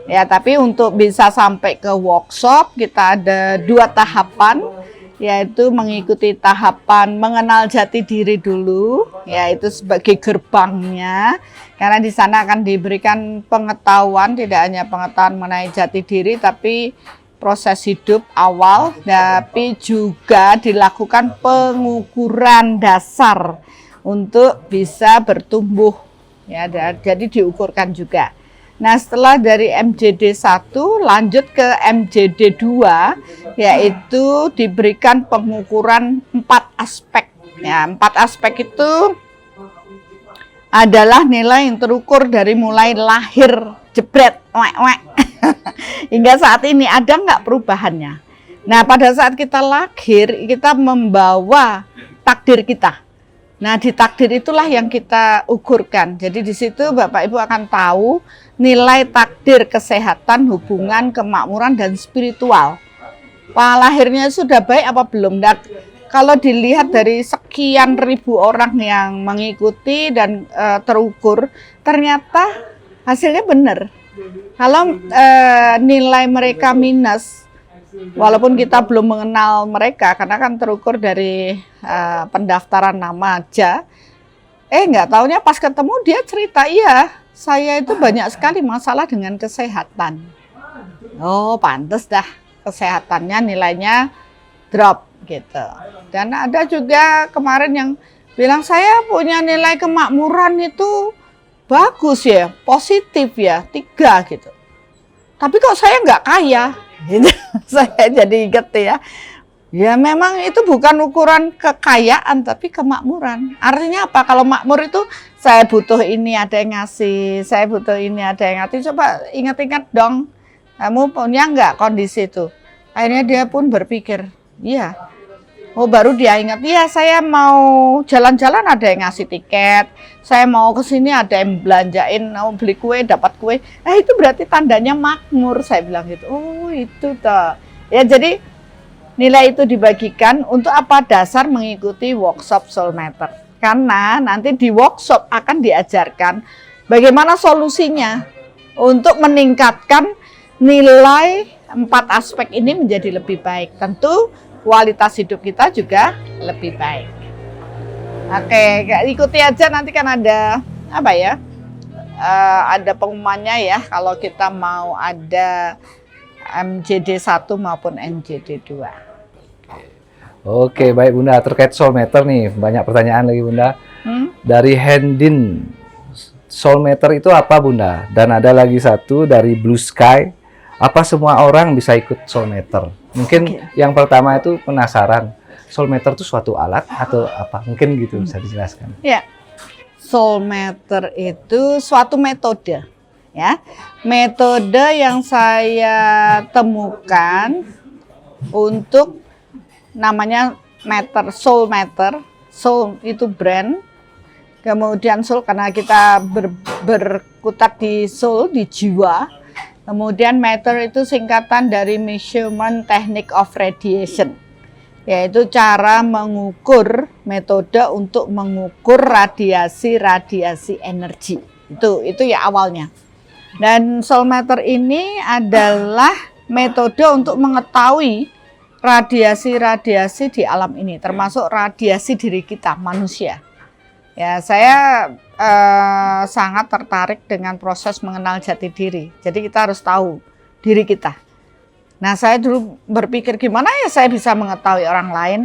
Ya, tapi untuk bisa sampai ke workshop kita ada 2 tahapan, yaitu mengikuti tahapan mengenal jati diri dulu, yaitu sebagai gerbangnya, karena di sana akan diberikan pengetahuan, tidak hanya pengetahuan mengenai jati diri, tapi proses hidup awal, tapi juga dilakukan pengukuran dasar untuk bisa bertumbuh. Ya, jadi diukurkan juga. Nah, setelah dari MJD 1 lanjut ke MJD 2, yaitu diberikan pengukuran 4 aspek. Ya, 4 aspek itu adalah nilai yang terukur dari mulai lahir jebret, hingga saat ini ada nggak perubahannya. Nah, pada saat kita lahir, kita membawa takdir kita. Nah, di takdir itulah yang kita ukurkan. Jadi di situ Bapak Ibu akan tahu nilai takdir kesehatan, hubungan, kemakmuran, dan spiritual. lahirnya sudah baik apa belum. Dan kalau dilihat dari sekian ribu orang yang mengikuti dan terukur, ternyata hasilnya benar. Kalau nilai mereka minus, walaupun kita belum mengenal mereka, karena kan terukur dari pendaftaran nama aja, nggak taunya pas ketemu dia cerita, iya, saya itu banyak sekali masalah dengan kesehatan. Oh, pantes dah kesehatannya nilainya drop gitu. Dan ada juga kemarin yang bilang saya punya nilai kemakmuran itu bagus ya, positif ya, 3 gitu. Tapi kok saya nggak kaya, gitu. Saya jadi inget ya. Ya memang itu bukan ukuran kekayaan, tapi kemakmuran. Artinya apa? Kalau makmur itu saya butuh ini ada yang ngasih, saya butuh ini ada yang ngasih. Coba ingat-ingat dong, kamu punya nggak kondisi itu? Akhirnya dia pun berpikir, iya. Oh baru dia ingat, iya saya mau jalan-jalan ada yang ngasih tiket, saya mau ke sini ada yang belanjain, mau beli kue dapat kue. Itu berarti tandanya makmur, saya bilang gitu. Oh itu toh. Ya jadi nilai itu dibagikan untuk apa? Dasar mengikuti workshop Soul Matter. Karena nanti di workshop akan diajarkan bagaimana solusinya untuk meningkatkan nilai 4 aspek ini menjadi lebih baik. Tentu kualitas hidup kita juga lebih baik. Oke, ikuti aja, nanti kan ada apa ya? Ada pengumumannya ya kalau kita mau ada MJD 1 maupun MJD 2. Oke, baik Bunda, terkait Soul Matter nih, banyak pertanyaan lagi Bunda. Dari Hendin, Soul Matter itu apa Bunda? Dan ada lagi satu dari Blue Sky, apa semua orang bisa ikut Soul Matter? Mungkin yang pertama itu penasaran, Soul Matter itu suatu alat atau apa? Mungkin gitu bisa dijelaskan. Ya, Soul Matter itu suatu metode, ya, metode yang saya temukan untuk namanya Matter, Soul Matter. Soul itu brand, kemudian Soul karena kita berkutat di Soul, di jiwa. Kemudian Matter itu singkatan dari Measurement Technique of Radiation, yaitu cara mengukur, metode untuk mengukur radiasi energi. Itu ya awalnya. Dan Soul Matter ini adalah metode untuk mengetahui radiasi di alam ini, termasuk radiasi diri kita, manusia. Ya, saya sangat tertarik dengan proses mengenal jati diri. Jadi kita harus tahu diri kita. Nah, saya dulu berpikir gimana ya saya bisa mengetahui orang lain.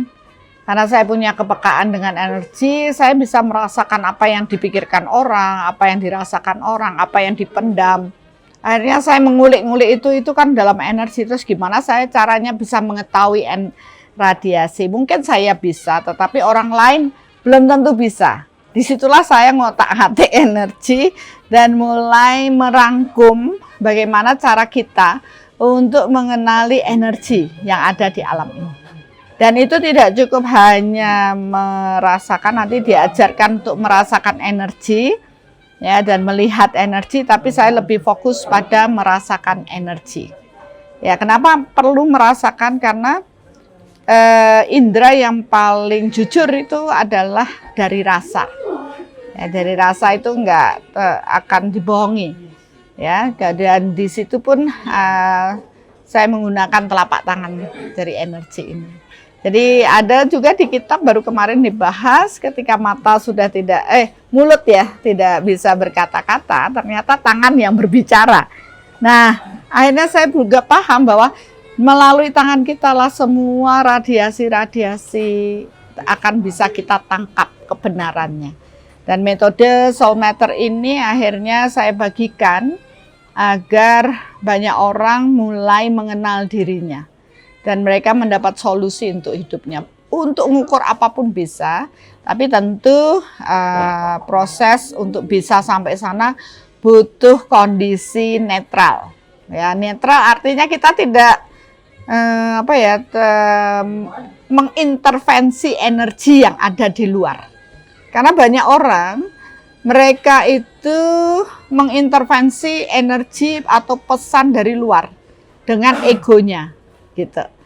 Karena saya punya kepekaan dengan energi, saya bisa merasakan apa yang dipikirkan orang, apa yang dirasakan orang, apa yang dipendam. Akhirnya saya mengulik-ngulik itu kan dalam energi. Terus gimana saya caranya bisa mengetahui radiasi? Mungkin saya bisa, tetapi orang lain belum tentu bisa. Disitulah saya ngotak-atik energi dan mulai merangkum bagaimana cara kita untuk mengenali energi yang ada di alam ini. Dan itu tidak cukup hanya merasakan, nanti diajarkan untuk merasakan energi ya dan melihat energi, tapi saya lebih fokus pada merasakan energi. Ya, kenapa perlu merasakan? Karena indera yang paling jujur itu adalah dari rasa. Ya, dari rasa itu nggak akan dibohongi. Ya, dan di situ pun saya menggunakan telapak tangan dari energi ini. Jadi ada juga di kitab baru kemarin dibahas ketika mata sudah tidak, mulut ya tidak bisa berkata-kata, ternyata tangan yang berbicara. Nah, akhirnya saya juga paham bahwa melalui tangan kita lah semua radiasi akan bisa kita tangkap kebenarannya. Dan metode Soul Matter ini akhirnya saya bagikan agar banyak orang mulai mengenal dirinya. Dan mereka mendapat solusi untuk hidupnya. Untuk mengukur apapun bisa, tapi tentu proses untuk bisa sampai sana butuh kondisi netral. Ya, netral artinya kita tidak mengintervensi energi yang ada di luar. Karena banyak orang, mereka itu mengintervensi energi atau pesan dari luar dengan egonya, gitu.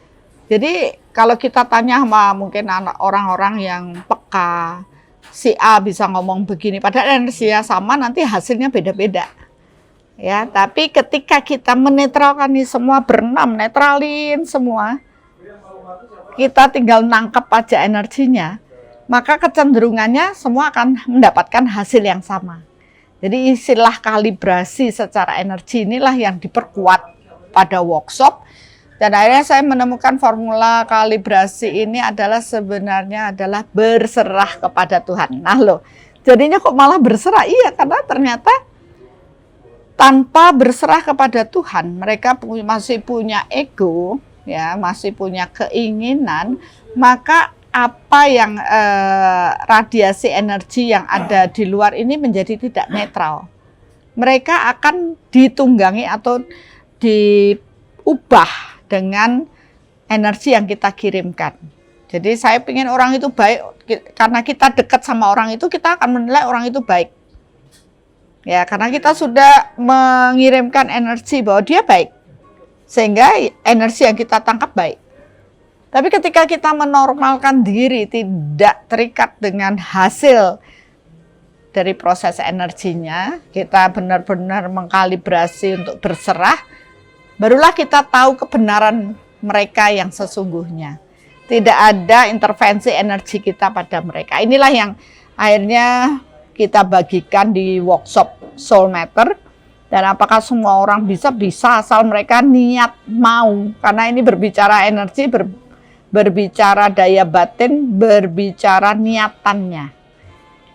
Jadi kalau kita tanya sama mungkin orang-orang yang peka, si A bisa ngomong begini, padahal energinya sama, nanti hasilnya beda-beda. Ya, tapi ketika kita menetralkan ini semua berenam, netralin semua, kita tinggal nangkep aja energinya, maka kecenderungannya semua akan mendapatkan hasil yang sama. Jadi istilah kalibrasi secara energi inilah yang diperkuat pada workshop. Dan akhirnya saya menemukan formula kalibrasi ini adalah sebenarnya adalah berserah kepada Tuhan. Nah loh, jadinya kok malah berserah? Iya, karena ternyata tanpa berserah kepada Tuhan, mereka masih punya ego, ya, masih punya keinginan, maka apa yang radiasi energi yang ada di luar ini menjadi tidak netral. Mereka akan ditunggangi atau diubah dengan energi yang kita kirimkan. Jadi saya ingin orang itu baik, karena kita dekat sama orang itu, kita akan menilai orang itu baik. Ya, karena kita sudah mengirimkan energi bahwa dia baik, sehingga energi yang kita tangkap baik. Tapi ketika kita menormalkan diri, tidak terikat dengan hasil dari proses energinya, kita benar-benar mengkalibrasi untuk berserah, barulah kita tahu kebenaran mereka yang sesungguhnya. Tidak ada intervensi energi kita pada mereka. Inilah yang akhirnya kita bagikan di workshop Soul Matter. Dan apakah semua orang bisa asal mereka niat mau. Karena ini berbicara energi, berbicara daya batin, berbicara niatannya.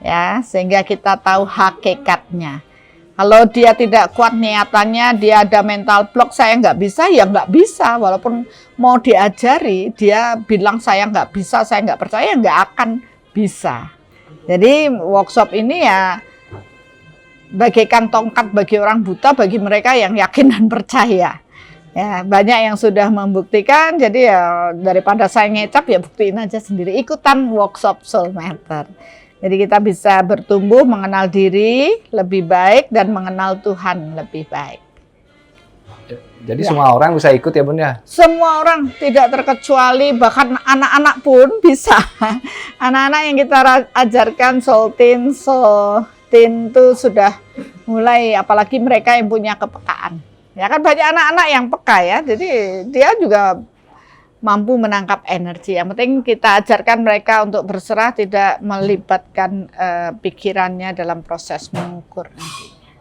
Ya, sehingga kita tahu hakikatnya. Kalau dia tidak kuat niatannya, dia ada mental block, saya nggak bisa, ya nggak bisa. Walaupun mau diajari, dia bilang saya nggak bisa, saya nggak percaya, nggak akan bisa. Jadi workshop ini ya bagaikan tongkat bagi orang buta, bagi mereka yang yakin dan percaya. Ya, banyak yang sudah membuktikan, jadi ya daripada saya ngecap, ya buktiin aja sendiri. Ikutan workshop Soul Matter. Jadi kita bisa bertumbuh, mengenal diri lebih baik, dan mengenal Tuhan lebih baik. Jadi semua orang bisa ikut ya Bun ya? Semua orang, tidak terkecuali, bahkan anak-anak pun bisa. Anak-anak yang kita ajarkan Soul Teen itu sudah mulai, apalagi mereka yang punya kepekaan. Ya kan banyak anak-anak yang peka ya, jadi dia juga mampu menangkap energi. Yang penting kita ajarkan mereka untuk berserah, tidak melibatkan pikirannya dalam proses mengukur nantinya.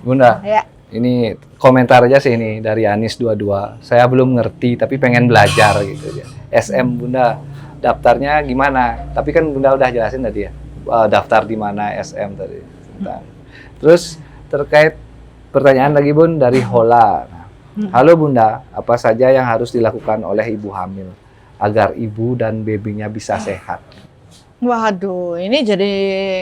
Bunda, Ya. ini komentar aja sih ini dari Anis 22. Saya belum ngerti tapi pengen belajar gitu ya. SM Bunda, daftarnya gimana? Tapi kan Bunda udah jelasin tadi ya, daftar di mana SM tadi. Terus terkait pertanyaan lagi Bun dari Hola. Halo Bunda, apa saja yang harus dilakukan oleh ibu hamil agar ibu dan babynya bisa sehat? Waduh, ini jadi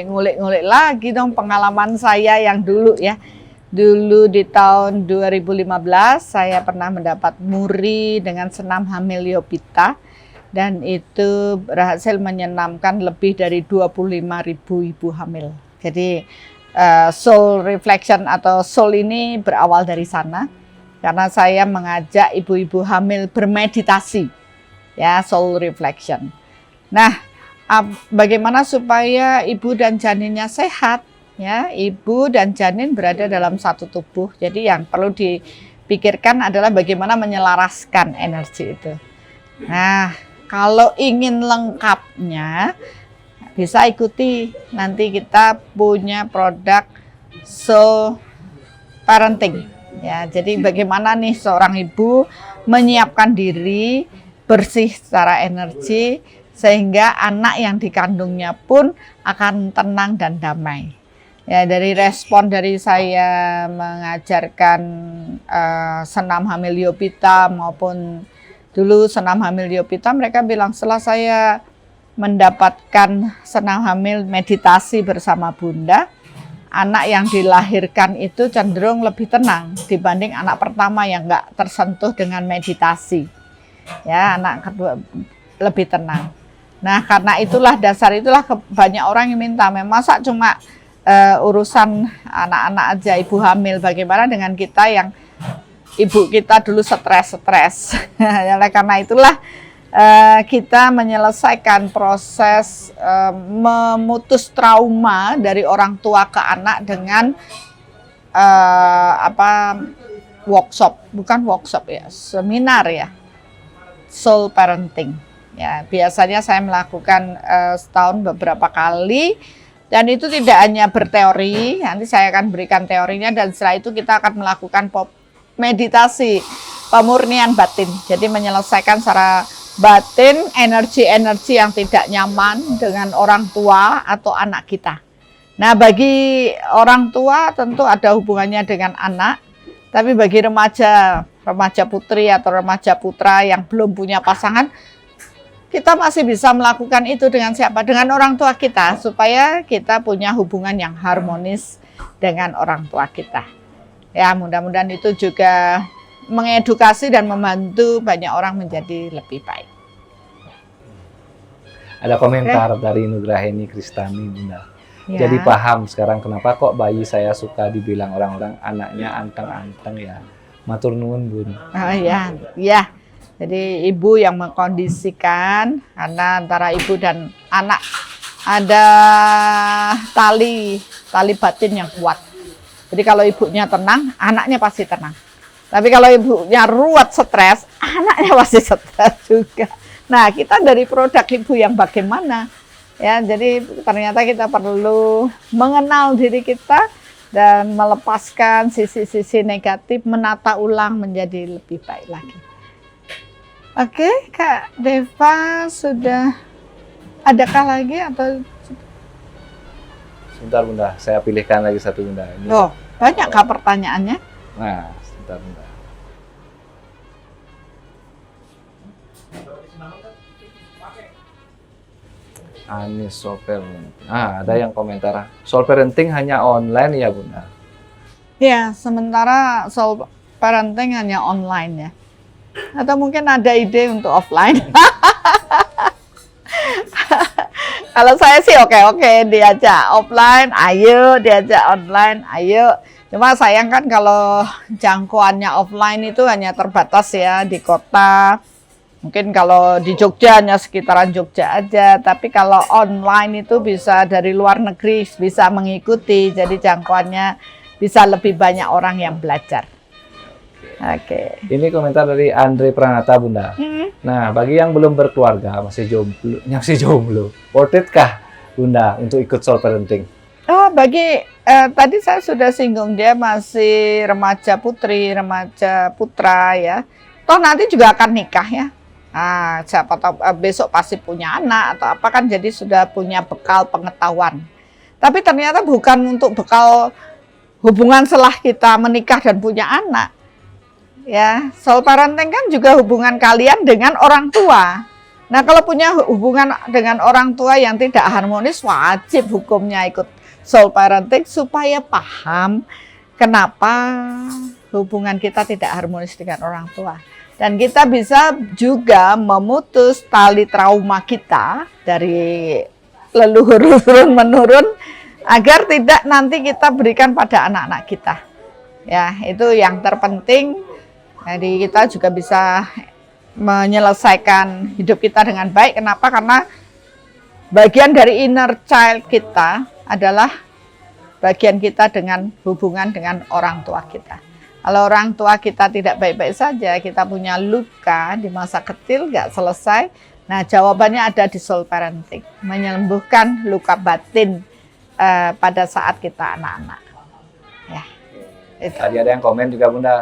ngulik-ngulik lagi dong pengalaman saya yang dulu ya. Dulu di tahun 2015 saya pernah mendapat MURI dengan senam hamil Yopita, dan itu berhasil menyenamkan lebih dari 25.000 ibu hamil. Jadi Soul Reflection atau Soul ini berawal dari sana. Karena saya mengajak ibu-ibu hamil bermeditasi, ya, Soul Reflection. Nah, bagaimana supaya ibu dan janinnya sehat? Ya, ibu dan janin berada dalam satu tubuh. Jadi yang perlu dipikirkan adalah bagaimana menyelaraskan energi itu. Nah, kalau ingin lengkapnya, bisa ikuti. Nanti kita punya produk Soul Parenting. Ya, jadi bagaimana nih seorang ibu menyiapkan diri bersih secara energi sehingga anak yang dikandungnya pun akan tenang dan damai. Ya, dari respon dari saya mengajarkan senam hamil Yopita maupun dulu senam hamil Yopita, mereka bilang setelah saya mendapatkan senam hamil meditasi bersama Bunda, anak yang dilahirkan itu cenderung lebih tenang dibanding anak pertama yang nggak tersentuh dengan meditasi. Ya, anak kedua lebih tenang. Nah, karena itulah dasar itulah banyak orang yang minta, masa cuma urusan anak-anak aja ibu hamil, bagaimana dengan kita yang ibu kita dulu stres. Oleh karena itulah kita menyelesaikan proses memutus trauma dari orang tua ke anak dengan seminar ya, soul parenting. Ya, biasanya saya melakukan setahun beberapa kali, dan itu tidak hanya berteori. Nanti saya akan berikan teorinya, dan setelah itu kita akan melakukan meditasi pemurnian batin. Jadi menyelesaikan secara batin energi-energi yang tidak nyaman dengan orang tua atau anak kita. Nah, bagi orang tua tentu ada hubungannya dengan anak, tapi bagi remaja putri atau remaja putra yang belum punya pasangan, kita masih bisa melakukan itu dengan siapa? Dengan orang tua kita, supaya kita punya hubungan yang harmonis dengan orang tua kita. Ya, mudah-mudahan itu juga mengedukasi dan membantu banyak orang menjadi lebih baik. Ada komentar dari Nugraheni Kristani, Bunda. Ya. Jadi paham sekarang kenapa kok bayi saya suka dibilang orang-orang anaknya anteng-anteng ya. Matur nuwun, Bun. Oh ya. Jadi ibu yang mengkondisikan, karena antara ibu dan anak ada tali batin yang kuat. Jadi kalau ibunya tenang, anaknya pasti tenang. Tapi kalau ibunya ruwet, stres, anaknya pasti stres juga. Nah, kita dari produk ibu yang bagaimana? Ya, jadi ternyata kita perlu mengenal diri kita dan melepaskan sisi-sisi negatif, menata ulang menjadi lebih baik lagi. Oke, Kak Deva, sudah adakah lagi atau? Sebentar, Bunda, saya pilihkan lagi satu, Bunda. Ini. Oh, banyak Kak pertanyaannya? Nah, sebentar, Bunda. Anis soul parenting. Ada yang komentar, soul parenting hanya online ya, Bunda? Ya, sementara soul parenting hanya online ya. Atau mungkin ada ide untuk offline. Kalau saya sih oke, diajak offline, ayo, diajak online, ayo. Cuma sayang kan kalau jangkauannya offline itu hanya terbatas ya di kota. Mungkin kalau di Jogja hanya sekitaran Jogja aja, tapi kalau online itu bisa dari luar negeri bisa mengikuti, jadi jangkauannya bisa lebih banyak orang yang belajar. Oke. Ini komentar dari Andre Pranata, Bunda. Nah, bagi yang belum berkeluarga, masih jomblo, worth it kah, Bunda, untuk ikut soul parenting? Oh, bagi tadi saya sudah singgung, dia masih remaja putri, remaja putra ya. Toh nanti juga akan nikah ya. Nah, siapa tahu besok pasti punya anak atau apa kan, jadi sudah punya bekal pengetahuan. Tapi ternyata bukan untuk bekal hubungan setelah kita menikah dan punya anak. Ya, soul parenting kan juga hubungan kalian dengan orang tua. Nah, kalau punya hubungan dengan orang tua yang tidak harmonis, wajib hukumnya ikut soul parenting supaya paham kenapa hubungan kita tidak harmonis dengan orang tua. Dan kita bisa juga memutus tali trauma kita dari leluhur menurun agar tidak nanti kita berikan pada anak-anak kita. Ya, itu yang terpenting. Jadi kita juga bisa menyelesaikan hidup kita dengan baik. Kenapa? Karena bagian dari inner child kita adalah bagian kita dengan hubungan dengan orang tua kita. Kalau orang tua kita tidak baik-baik saja, kita punya luka di masa kecil nggak selesai. Nah, jawabannya ada di soul parenting, menyembuhkan luka batin pada saat kita anak-anak. Ya. Itu. Tadi ada yang komen juga, Bunda.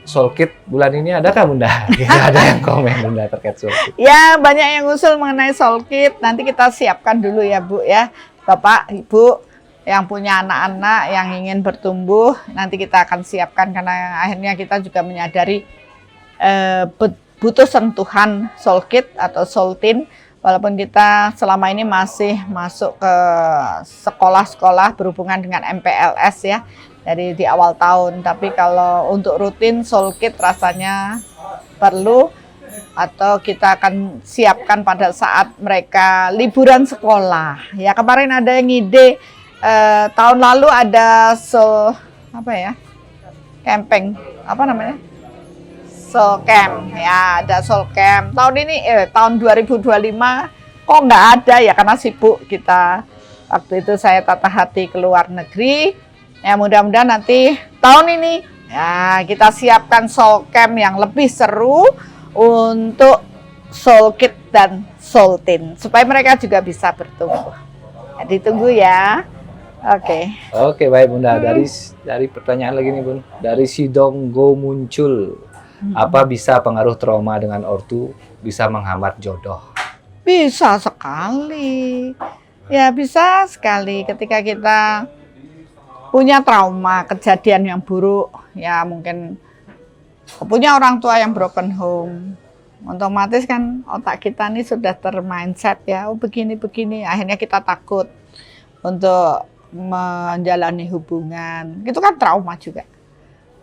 Soul Kit bulan ini adakah, Bunda? Tidak ada yang komen, Bunda, terkait Soul Kit. Ya, banyak yang usul mengenai Soul Kit. Nanti kita siapkan dulu ya, Bu ya. Bapak, Ibu yang punya anak-anak yang ingin bertumbuh, nanti kita akan siapkan, karena akhirnya kita juga menyadari butuh sentuhan Soul Kit atau Soul Teen. Walaupun kita selama ini masih masuk ke sekolah-sekolah berhubungan dengan MPLS ya, dari di awal tahun. Tapi kalau untuk rutin Soul Kit rasanya perlu, atau kita akan siapkan pada saat mereka liburan sekolah. Ya, kemarin ada yang ide, tahun lalu ada camping apa namanya? Soul Camp. Ya, ada Soul Camp. Tahun 2025 kok nggak ada ya, karena sibuk kita. Waktu itu saya tata hati ke luar negeri. Ya, mudah-mudahan nanti tahun ini ya kita siapkan Soul Camp yang lebih seru untuk Soul Kid dan Soul Teen supaya mereka juga bisa bertumbuh. Ya, ditunggu ya. Oke. Oke, baik Bunda. Dari pertanyaan lagi nih Bun. Dari Sidonggo muncul. Apa bisa pengaruh trauma dengan ortu bisa menghambat jodoh? Bisa sekali. Ya, bisa sekali ketika kita punya trauma, kejadian yang buruk, ya mungkin punya orang tua yang broken home. Otomatis kan otak kita ini sudah termindset ya, oh begini-begini, akhirnya kita takut untuk menjalani hubungan. Itu kan trauma juga.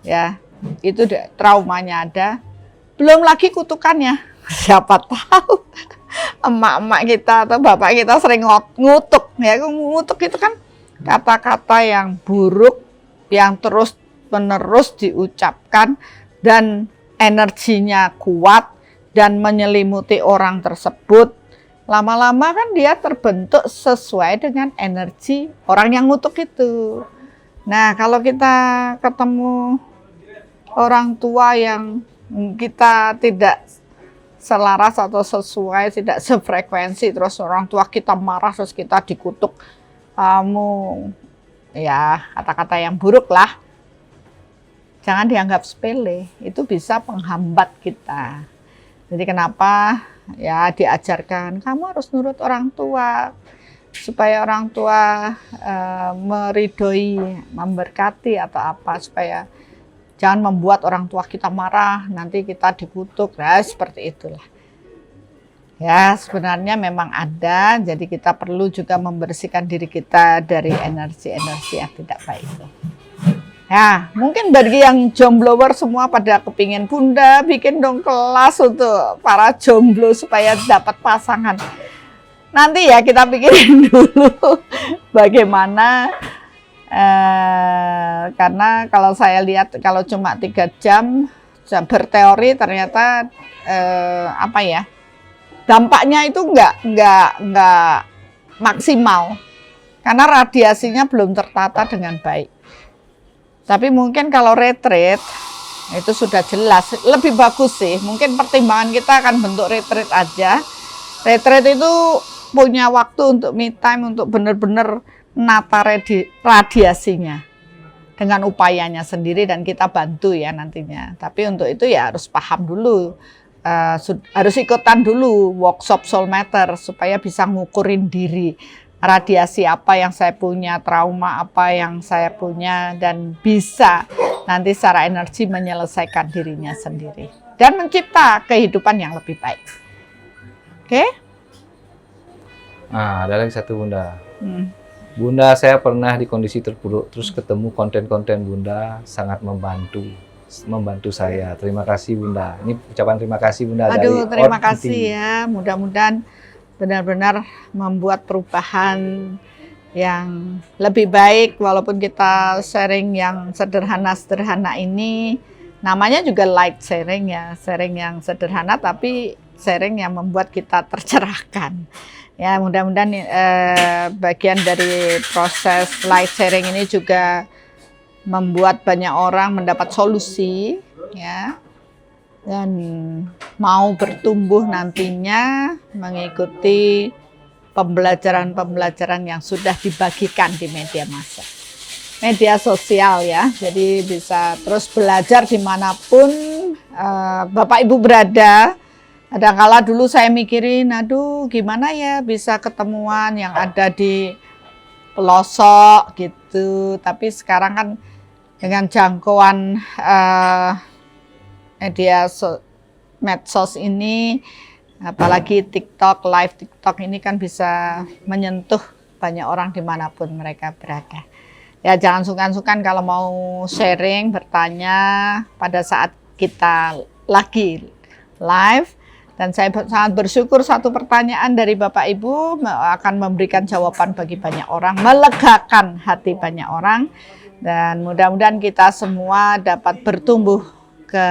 Ya, itu traumanya ada. Belum lagi kutukannya. Siapa tahu emak-emak kita atau bapak kita sering ngutuk ya. Ngutuk itu kan kata-kata yang buruk yang terus-menerus diucapkan dan energinya kuat dan menyelimuti orang tersebut. Lama-lama kan dia terbentuk sesuai dengan energi orang yang ngutuk itu. Nah, kalau kita ketemu orang tua yang kita tidak selaras atau sesuai, tidak sefrekuensi, terus orang tua kita marah, terus kita dikutuk, kamu ya kata-kata yang buruk lah, jangan dianggap sepele, itu bisa menghambat kita. Jadi kenapa ya diajarkan, kamu harus nurut orang tua, supaya orang tua meridhoi, memberkati atau apa, supaya jangan membuat orang tua kita marah, nanti kita dikutuk, nah seperti itulah. Ya sebenarnya memang ada, jadi kita perlu juga membersihkan diri kita dari energi-energi yang tidak baik itu. Ya mungkin bagi yang jomblower semua pada kepingin, Bunda bikin dong kelas untuk para jomblo supaya dapat pasangan. Nanti ya kita pikirin dulu bagaimana. Karena kalau saya lihat kalau cuma 3 jam berteori ternyata dampaknya itu nggak maksimal karena radiasinya belum tertata dengan baik. Tapi mungkin kalau retreat itu sudah jelas lebih bagus sih. Mungkin pertimbangan kita akan bentuk retreat aja. Retreat itu punya waktu untuk me time, untuk benar-benar nata radiasinya dengan upayanya sendiri dan kita bantu ya nantinya. Tapi untuk itu ya harus paham dulu, harus ikutan dulu workshop Soul Matter supaya bisa ngukurin diri radiasi apa yang saya punya, trauma apa yang saya punya, dan bisa nanti secara energi menyelesaikan dirinya sendiri dan mencipta kehidupan yang lebih baik. Oke? Nah, ada lagi satu Bunda. Bunda, saya pernah di kondisi terpuruk, terus ketemu konten-konten Bunda, sangat membantu saya. Terima kasih Bunda. Ini ucapan terima kasih Bunda. Aduh, terima kasih ya. Mudah-mudahan benar-benar membuat perubahan yang lebih baik, walaupun kita sharing yang sederhana-sederhana ini. Namanya juga light sharing ya, sharing yang sederhana tapi sharing yang membuat kita tercerahkan. Ya, mudah-mudahan bagian dari proses light sharing ini juga membuat banyak orang mendapat solusi ya, dan mau bertumbuh nantinya mengikuti pembelajaran-pembelajaran yang sudah dibagikan di media sosial ya. Jadi bisa terus belajar dimanapun Bapak Ibu berada. Kadang-kala dulu saya mikirin, aduh gimana ya bisa ketemuan yang ada di pelosok gitu. Tapi sekarang kan dengan jangkauan medsos ini, apalagi TikTok, live TikTok ini kan bisa menyentuh banyak orang dimanapun mereka berada. Ya jangan sungkan-sungkan kalau mau sharing, bertanya pada saat kita lagi live. Dan saya sangat bersyukur satu pertanyaan dari Bapak Ibu akan memberikan jawaban bagi banyak orang, melegakan hati banyak orang. Dan mudah-mudahan kita semua dapat bertumbuh ke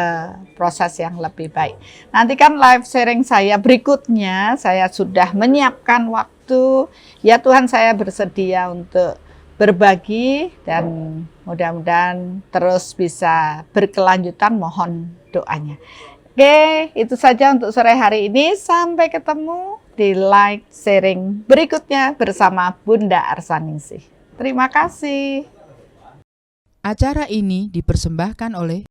proses yang lebih baik. Nantikan live sharing saya berikutnya, saya sudah menyiapkan waktu. Ya Tuhan, saya bersedia untuk berbagi dan mudah-mudahan terus bisa berkelanjutan, mohon doanya. Oke, itu saja untuk sore hari ini. Sampai ketemu di live sharing berikutnya bersama Bunda Arsaningsih. Terima kasih. Acara ini dipersembahkan oleh